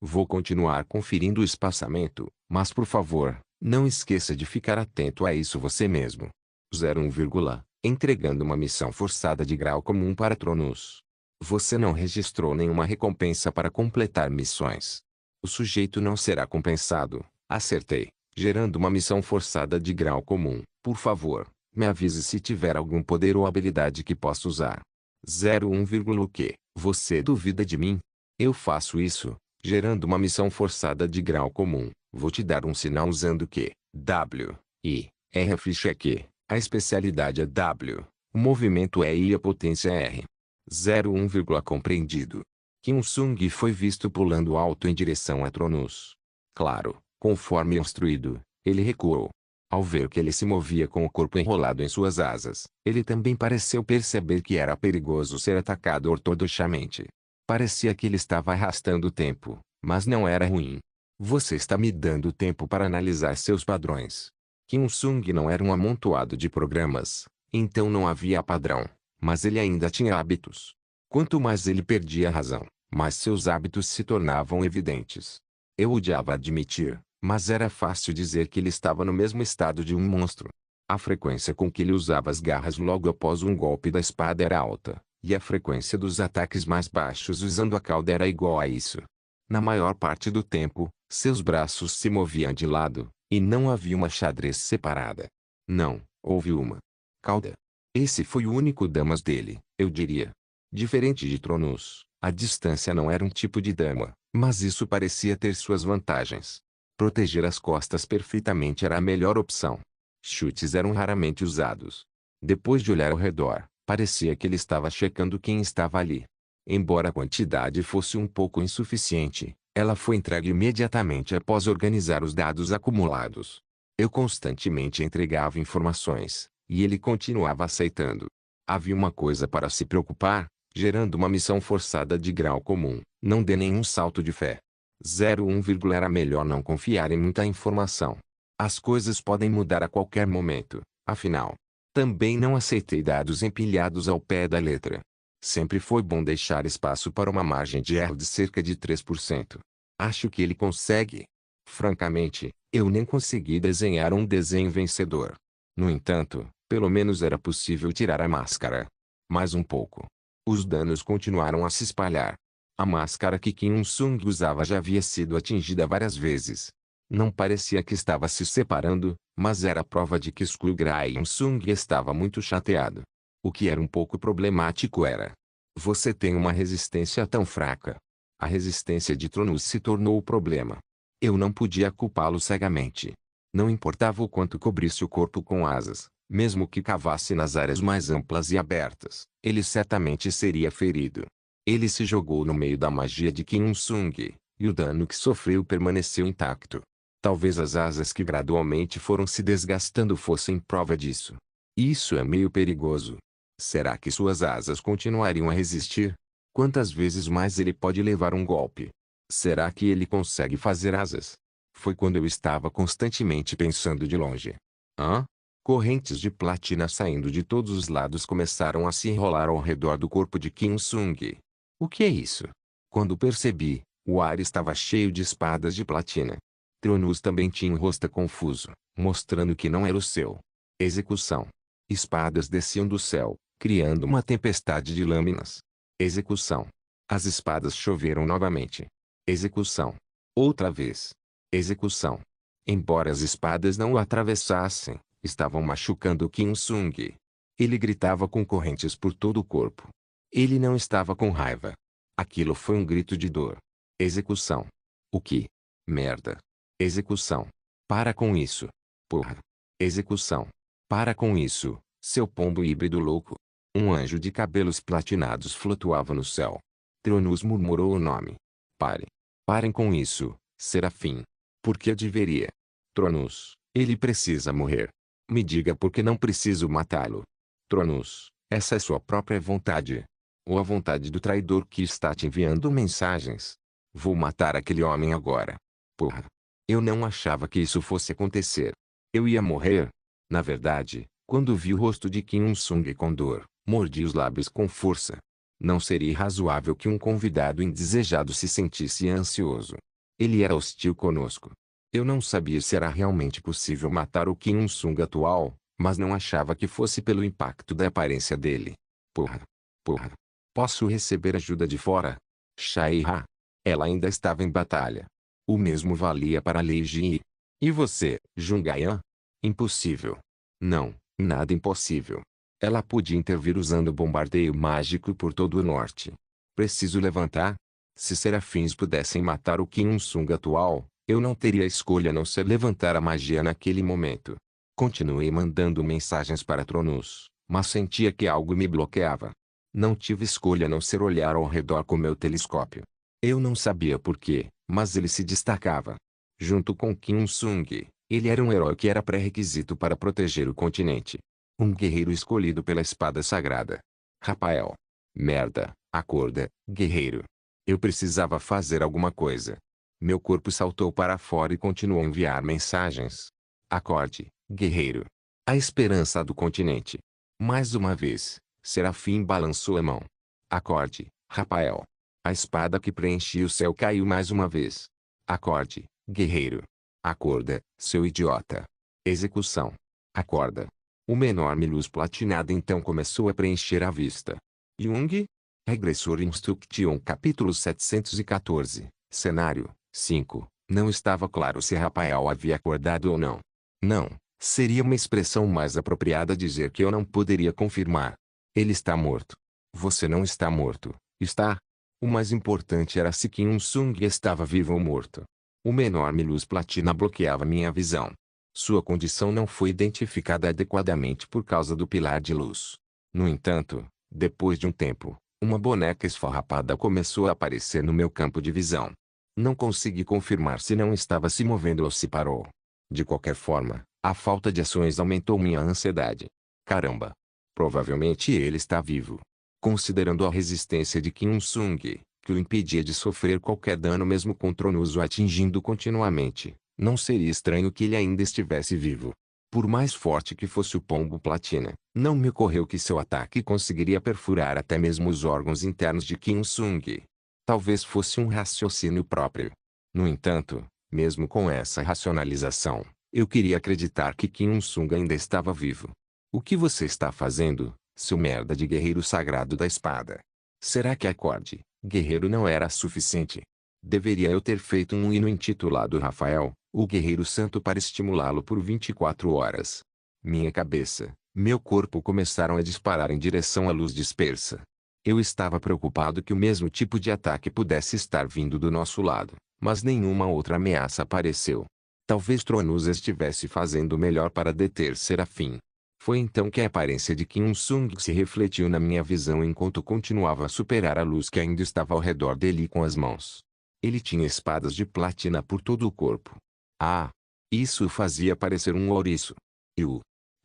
Vou continuar conferindo o espaçamento, mas por favor, não esqueça de ficar atento a isso você mesmo. 01, entregando uma missão forçada de grau comum para Tronus. Você não registrou nenhuma recompensa para completar missões. O sujeito não será compensado. Acertei. Gerando uma missão forçada de grau comum. Por favor, me avise se tiver algum poder ou habilidade que possa usar. 01, o quê? Você duvida de mim? Eu faço isso, gerando uma missão forçada de grau comum. Vou te dar um sinal usando Q, W, I, R. Ficha Q. A especialidade é W. O movimento é I e a potência é R. 01, compreendido. Kim Il-sung foi visto pulando alto em direção a Tronus. Claro, conforme instruído, ele recuou. Ao ver que ele se movia com o corpo enrolado em suas asas, ele também pareceu perceber que era perigoso ser atacado ortodoxamente. Parecia que ele estava arrastando o tempo, mas não era ruim. Você está me dando tempo para analisar seus padrões. Kim Il-sung não era um amontoado de programas, então não havia padrão, mas ele ainda tinha hábitos. Quanto mais ele perdia a razão, mais seus hábitos se tornavam evidentes. Eu odiava admitir, mas era fácil dizer que ele estava no mesmo estado de um monstro. A frequência com que ele usava as garras logo após um golpe da espada era alta, e a frequência dos ataques mais baixos usando a cauda era igual a isso. Na maior parte do tempo, seus braços se moviam de lado, e não havia uma xadrez separada. Não, houve uma cauda. Esse foi o único damas dele, eu diria. Diferente de Tronus, a distância não era um tipo de dama, mas isso parecia ter suas vantagens. Proteger as costas perfeitamente era a melhor opção. Chutes eram raramente usados. Depois de olhar ao redor, parecia que ele estava checando quem estava ali. Embora a quantidade fosse um pouco insuficiente, ela foi entregue imediatamente após organizar os dados acumulados. Eu constantemente entregava informações, e ele continuava aceitando. Havia uma coisa para se preocupar, gerando uma missão forçada de grau comum. Não dê nenhum salto de fé. 01, era melhor não confiar em muita informação. As coisas podem mudar a qualquer momento, afinal. Também não aceitei dados empilhados ao pé da letra. Sempre foi bom deixar espaço para uma margem de erro de cerca de 3%. Acho que ele consegue. Francamente, eu nem consegui desenhar um desenho vencedor. No entanto, pelo menos era possível tirar a máscara. Mais um pouco. Os danos continuaram a se espalhar. A máscara que Kim Il-sung usava já havia sido atingida várias vezes. Não parecia que estava se separando, mas era prova de que Skullgray Il-sung estava muito chateado. O que era um pouco problemático era: você tem uma resistência tão fraca. A resistência de Tronus se tornou o problema. Eu não podia culpá-lo cegamente. Não importava o quanto cobrisse o corpo com asas, mesmo que cavasse nas áreas mais amplas e abertas, ele certamente seria ferido. Ele se jogou no meio da magia de Kim Il-sung, e o dano que sofreu permaneceu intacto. Talvez as asas que gradualmente foram se desgastando fossem prova disso. Isso é meio perigoso. Será que suas asas continuariam a resistir? Quantas vezes mais ele pode levar um golpe? Será que ele consegue fazer asas? Foi quando eu estava constantemente pensando de longe. Hã? Correntes de platina saindo de todos os lados começaram a se enrolar ao redor do corpo de Kim Il-sung. O que é isso? Quando percebi, o ar estava cheio de espadas de platina. Tronus também tinha um rosto confuso, mostrando que não era o seu. Execução. Espadas desciam do céu, criando uma tempestade de lâminas. Execução. As espadas choveram novamente. Execução. Outra vez. Execução. Embora as espadas não o atravessassem, estavam machucando Kim Il-sung. Ele gritava com correntes por todo o corpo. Ele não estava com raiva. Aquilo foi um grito de dor. Execução. O que? Merda. Execução. Para com isso. Porra. Execução. Para com isso, seu pombo híbrido louco. Um anjo de cabelos platinados flutuava no céu. Tronus murmurou o nome. Pare. Parem com isso, Serafim. Por que eu deveria? Tronus, ele precisa morrer. Me diga por que não preciso matá-lo. Tronus, essa é sua própria vontade. Ou a vontade do traidor que está te enviando mensagens. Vou matar aquele homem agora. Porra. Eu não achava que isso fosse acontecer. Eu ia morrer. Na verdade, quando vi o rosto de Kim Il-sung com dor, mordi os lábios com força. Não seria razoável que um convidado indesejado se sentisse ansioso. Ele era hostil conosco. Eu não sabia se era realmente possível matar o Kim Il-sung atual, mas não achava que fosse pelo impacto da aparência dele. Porra. Porra. Posso receber ajuda de fora? Shai-Ha. Ela ainda estava em batalha. O mesmo valia para Lei Ji. E você, Jungayan? Impossível. Não, nada impossível. Ela podia intervir usando bombardeio mágico por todo o norte. Preciso levantar? Se serafins pudessem matar o Kim Il-sung atual, eu não teria escolha a não ser levantar a magia naquele momento. Continuei mandando mensagens para Tronus, mas sentia que algo me bloqueava. Não tive escolha a não ser olhar ao redor com meu telescópio. Eu não sabia por quê, mas ele se destacava. Junto com Kim Il-sung, ele era um herói que era pré-requisito para proteger o continente. Um guerreiro escolhido pela espada sagrada. Rafael. Merda, acorda, guerreiro. Eu precisava fazer alguma coisa. Meu corpo saltou para fora e continuou a enviar mensagens. Acorde, guerreiro. A esperança do continente. Mais uma vez, Serafim balançou a mão. Acorde, Rafael. A espada que preenchia o céu caiu mais uma vez. Acorde, guerreiro. Acorda, seu idiota. Execução. Acorda. Uma enorme luz platinada então começou a preencher a vista. Jung? Regressor Instruction capítulo 714, cenário 5. Não estava claro se Rafael havia acordado ou não. Não, seria uma expressão mais apropriada dizer que eu não poderia confirmar. Ele está morto. Você não está morto, está? O mais importante era se Kim Il-sung estava vivo ou morto. Uma enorme luz platina bloqueava minha visão. Sua condição não foi identificada adequadamente por causa do pilar de luz. No entanto, depois de um tempo, uma boneca esfarrapada começou a aparecer no meu campo de visão. Não consegui confirmar se não estava se movendo ou se parou. De qualquer forma, a falta de ações aumentou minha ansiedade. Caramba! Provavelmente ele está vivo. Considerando a resistência de Kim Il-sung, que o impedia de sofrer qualquer dano mesmo com Tronuso atingindo continuamente, não seria estranho que ele ainda estivesse vivo. Por mais forte que fosse o pombo platina, não me ocorreu que seu ataque conseguiria perfurar até mesmo os órgãos internos de Kim Il-sung. Talvez fosse um raciocínio próprio. No entanto, mesmo com essa racionalização, eu queria acreditar que Kim Il-sung ainda estava vivo. O que você está fazendo, seu merda de guerreiro sagrado da espada? Será que acorde, guerreiro não era suficiente? Deveria eu ter feito um hino intitulado Rafael, o guerreiro santo para estimulá-lo por 24 horas. Minha cabeça, meu corpo começaram a disparar em direção à luz dispersa. Eu estava preocupado que o mesmo tipo de ataque pudesse estar vindo do nosso lado, mas nenhuma outra ameaça apareceu. Talvez Tronus estivesse fazendo o melhor para deter Serafim. Foi então que a aparência de Kim Il-sung se refletiu na minha visão enquanto continuava a superar a luz que ainda estava ao redor dele com as mãos. Ele tinha espadas de platina por todo o corpo. Ah! Isso o fazia parecer um ouriço.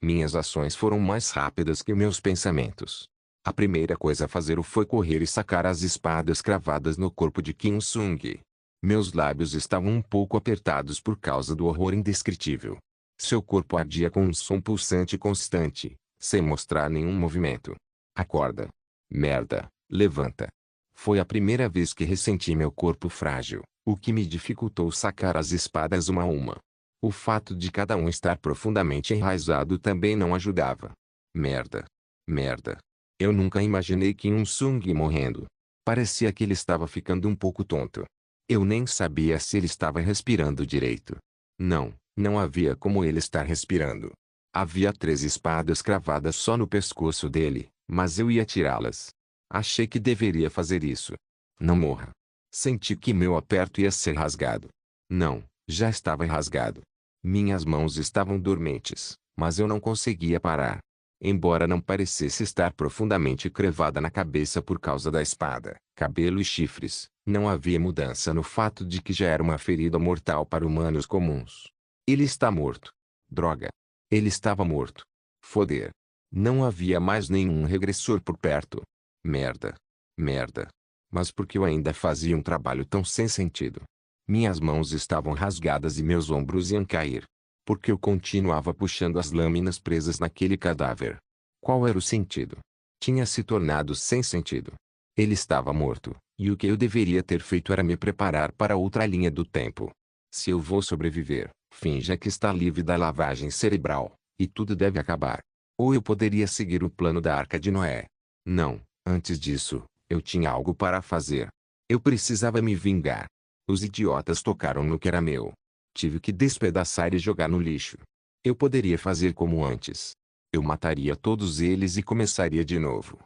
Minhas ações foram mais rápidas que meus pensamentos. A primeira coisa a fazer foi correr e sacar as espadas cravadas no corpo de Kim Il-sung. Meus lábios estavam um pouco apertados por causa do horror indescritível. Seu corpo ardia com um som pulsante constante, sem mostrar nenhum movimento. Acorda. Merda, levanta. Foi a primeira vez que ressenti meu corpo frágil, o que me dificultou sacar as espadas uma a uma. O fato de cada um estar profundamente enraizado também não ajudava. Merda. Merda. Eu nunca imaginei Kim Il-sung morrendo. Parecia que ele estava ficando um pouco tonto. Eu nem sabia se ele estava respirando direito. Não havia como ele estar respirando. Havia 3 espadas cravadas só no pescoço dele, mas eu ia tirá-las. Achei que deveria fazer isso. Não morra. Senti que meu aperto ia ser rasgado. Não, já estava rasgado. Minhas mãos estavam dormentes, mas eu não conseguia parar. Embora não parecesse estar profundamente crevada na cabeça por causa da espada, cabelo e chifres, não havia mudança no fato de que já era uma ferida mortal para humanos comuns. Ele está morto. Droga. Ele estava morto. Foder. Não havia mais nenhum regressor por perto. Merda. Merda. Mas por que eu ainda fazia um trabalho tão sem sentido? Minhas mãos estavam rasgadas e meus ombros iam cair. Porque eu continuava puxando as lâminas presas naquele cadáver. Qual era o sentido? Tinha se tornado sem sentido. Ele estava morto, e o que eu deveria ter feito era me preparar para outra linha do tempo. Se eu vou sobreviver, finja que está livre da lavagem cerebral, e tudo deve acabar. Ou eu poderia seguir o plano da Arca de Noé. Não, antes disso, eu tinha algo para fazer. Eu precisava me vingar. Os idiotas tocaram no que era meu. Tive que despedaçar e jogar no lixo. Eu poderia fazer como antes. Eu mataria todos eles e começaria de novo.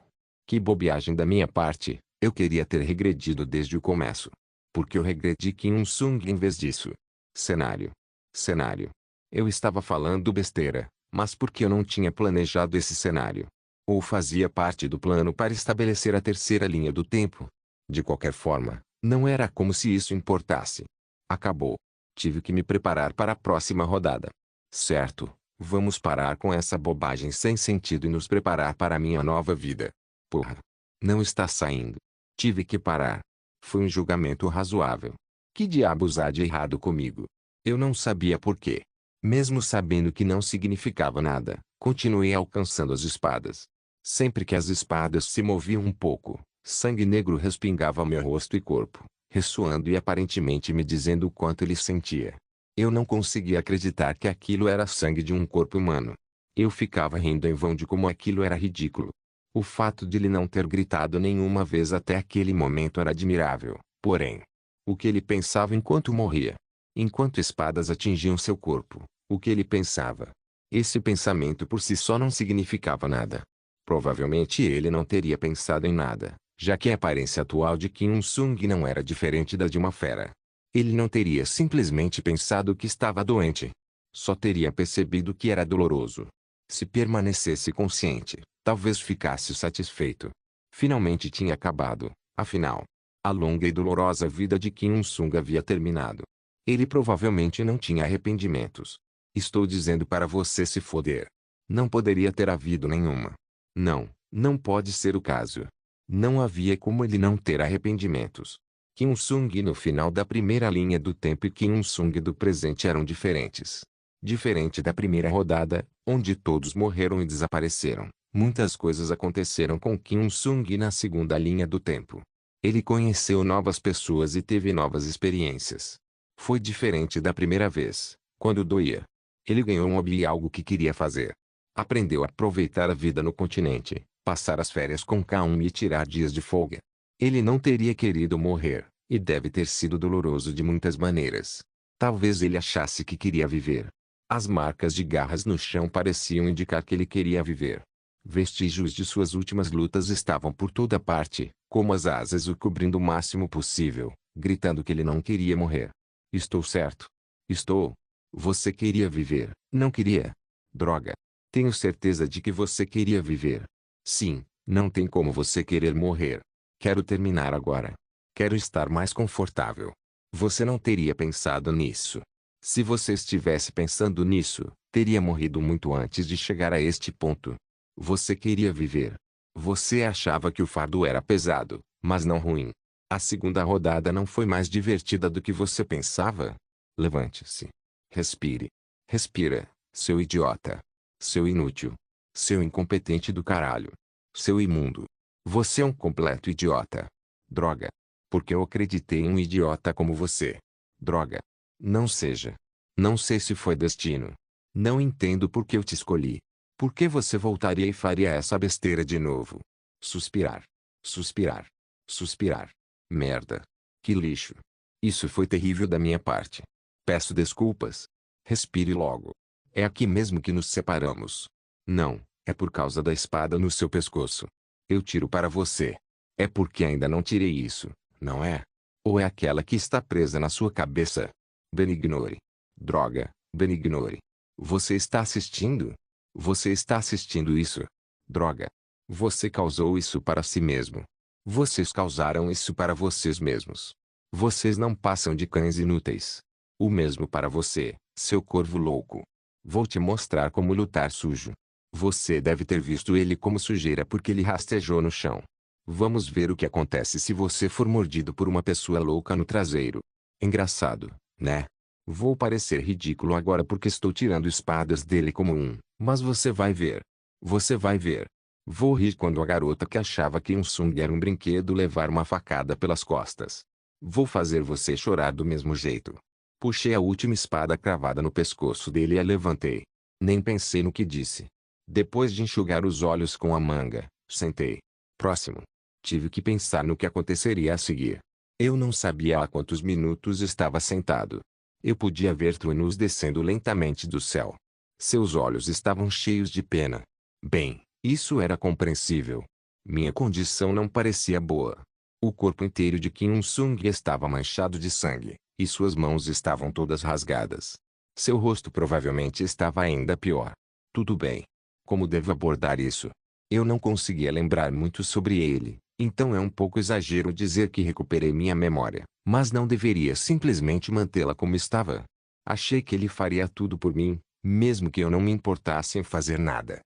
Que bobeagem da minha parte, eu queria ter regredido desde o começo. Porque eu regredi Kim Il-sung em vez disso. Cenário. Cenário. Eu estava falando besteira, mas porque eu não tinha planejado esse cenário. Ou fazia parte do plano para estabelecer a terceira linha do tempo. De qualquer forma, não era como se isso importasse. Acabou. Tive que me preparar para a próxima rodada. Certo, vamos parar com essa bobagem sem sentido e nos preparar para a minha nova vida. Porra. Não está saindo. Tive que parar. Foi um julgamento razoável. Que diabos há de errado comigo? Eu não sabia por quê. Mesmo sabendo que não significava nada, continuei alcançando as espadas. Sempre que as espadas se moviam um pouco, sangue negro respingava ao meu rosto e corpo, ressoando e aparentemente me dizendo o quanto ele sentia. Eu não conseguia acreditar que aquilo era sangue de um corpo humano. Eu ficava rindo em vão de como aquilo era ridículo. O fato de ele não ter gritado nenhuma vez até aquele momento era admirável, porém, o que ele pensava enquanto morria? Enquanto espadas atingiam seu corpo, o que ele pensava? Esse pensamento por si só não significava nada. Provavelmente ele não teria pensado em nada, já que a aparência atual de Kim Il-sung não era diferente da de uma fera. Ele não teria simplesmente pensado que estava doente. Só teria percebido que era doloroso. Se permanecesse consciente, talvez ficasse satisfeito. Finalmente tinha acabado, afinal. A longa e dolorosa vida de Kim Il-sung havia terminado. Ele provavelmente não tinha arrependimentos. Estou dizendo para você se foder. Não poderia ter havido nenhuma. Não, não pode ser o caso. Não havia como ele não ter arrependimentos. Kim Il-sung no final da primeira linha do tempo e Kim Il-sung do presente eram diferentes. Diferente da primeira rodada, onde todos morreram e desapareceram, muitas coisas aconteceram com Kim Il-sung na segunda linha do tempo. Ele conheceu novas pessoas e teve novas experiências. Foi diferente da primeira vez, quando doía. Ele ganhou um hobby e algo que queria fazer. Aprendeu a aproveitar a vida no continente, passar as férias com calma e tirar dias de folga. Ele não teria querido morrer, e deve ter sido doloroso de muitas maneiras. Talvez ele achasse que queria viver. As marcas de garras no chão pareciam indicar que ele queria viver. Vestígios de suas últimas lutas estavam por toda parte, como as asas o cobrindo o máximo possível, gritando que ele não queria morrer. Estou certo? Estou. Você queria viver, não queria? Droga. Tenho certeza de que você queria viver. Sim, não tem como você querer morrer. Quero terminar agora. Quero estar mais confortável. Você não teria pensado nisso. Se você estivesse pensando nisso, teria morrido muito antes de chegar a este ponto. Você queria viver. Você achava que o fardo era pesado, mas não ruim. A segunda rodada não foi mais divertida do que você pensava? Levante-se. Respire. Respira, seu idiota. Seu inútil. Seu incompetente do caralho. Seu imundo. Você é um completo idiota. Droga. Porque eu acreditei em um idiota como você. Droga. Não seja. Não sei se foi destino. Não entendo por que eu te escolhi. Por que você voltaria e faria essa besteira de novo? Suspirar. Suspirar. Suspirar. Merda. Que lixo. Isso foi terrível da minha parte. Peço desculpas. Respire logo. É aqui mesmo que nos separamos. Não, é por causa da espada no seu pescoço. Eu tiro para você. É porque ainda não tirei isso, não é? Ou é aquela que está presa na sua cabeça? Benignore. Droga, Benignore. Você está assistindo? Você está assistindo isso? Droga. Você causou isso para si mesmo. Vocês causaram isso para vocês mesmos. Vocês não passam de cães inúteis. O mesmo para você, seu corvo louco. Vou te mostrar como lutar sujo. Você deve ter visto ele como sujeira porque ele rastejou no chão. Vamos ver o que acontece se você for mordido por uma pessoa louca no traseiro. Engraçado, né? Vou parecer ridículo agora porque estou tirando espadas dele como mas você vai ver. Você vai ver. Vou rir quando a garota que achava que Il-sung era um brinquedo levar uma facada pelas costas. Vou fazer você chorar do mesmo jeito. Puxei a última espada cravada no pescoço dele e a levantei. Nem pensei no que disse. Depois de enxugar os olhos com a manga, sentei. Próximo. Tive que pensar no que aconteceria a seguir. Eu não sabia há quantos minutos estava sentado. Eu podia ver Trunus descendo lentamente do céu. Seus olhos estavam cheios de pena. Bem, isso era compreensível. Minha condição não parecia boa. O corpo inteiro de Kim Il-sung estava manchado de sangue, e suas mãos estavam todas rasgadas. Seu rosto provavelmente estava ainda pior. Tudo bem. Como devo abordar isso? Eu não conseguia lembrar muito sobre ele, Então é um pouco exagero dizer que recuperei minha memória, mas não deveria simplesmente mantê-la como estava. Achei que ele faria tudo por mim, mesmo que eu não me importasse em fazer nada.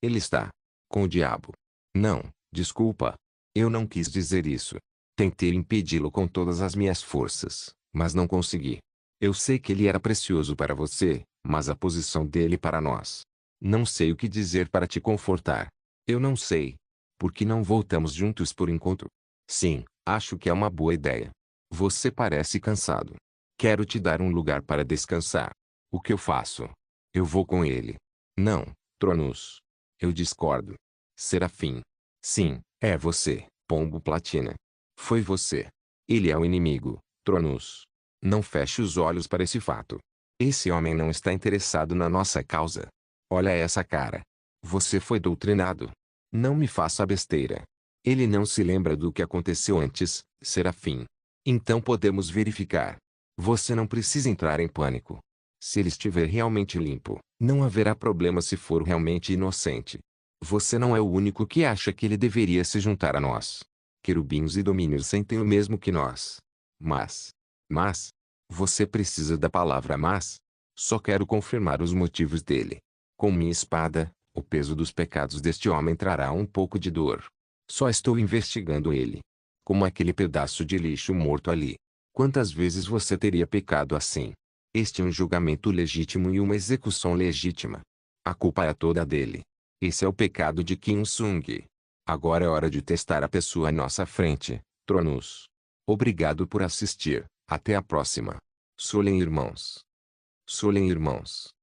Ele está com o diabo. Não, desculpa. Eu não quis dizer isso. Tentei impedi-lo com todas as minhas forças, mas não consegui. Eu sei que ele era precioso para você, mas a posição dele para nós. Não sei o que dizer para te confortar. Eu não sei. Por que não voltamos juntos por enquanto? Sim, acho que é uma boa ideia. Você parece cansado. Quero te dar um lugar para descansar. O que eu faço? Eu vou com ele. Não, Tronus. Eu discordo. Serafim. Sim, é você, Pombo Platina. Foi você. Ele é o inimigo, Tronus. Não feche os olhos para esse fato. Esse homem não está interessado na nossa causa. Olha essa cara. Você foi doutrinado. Não me faça besteira. Ele não se lembra do que aconteceu antes, Serafim. Então podemos verificar. Você não precisa entrar em pânico. Se ele estiver realmente limpo, não haverá problema se for realmente inocente. Você não é o único que acha que ele deveria se juntar a nós. Querubins e domínios sentem o mesmo que nós. Mas, você precisa da palavra mas? Só quero confirmar os motivos dele. Com minha espada, o peso dos pecados deste homem trará um pouco de dor. Só estou investigando ele. Como aquele pedaço de lixo morto ali. Quantas vezes você teria pecado assim? Este é um julgamento legítimo e uma execução legítima. A culpa é toda dele. Esse é o pecado de Kim Sung. Agora é hora de testar a pessoa à nossa frente, Tronus. Obrigado por assistir. Até a próxima. Solen irmãos. Solen irmãos.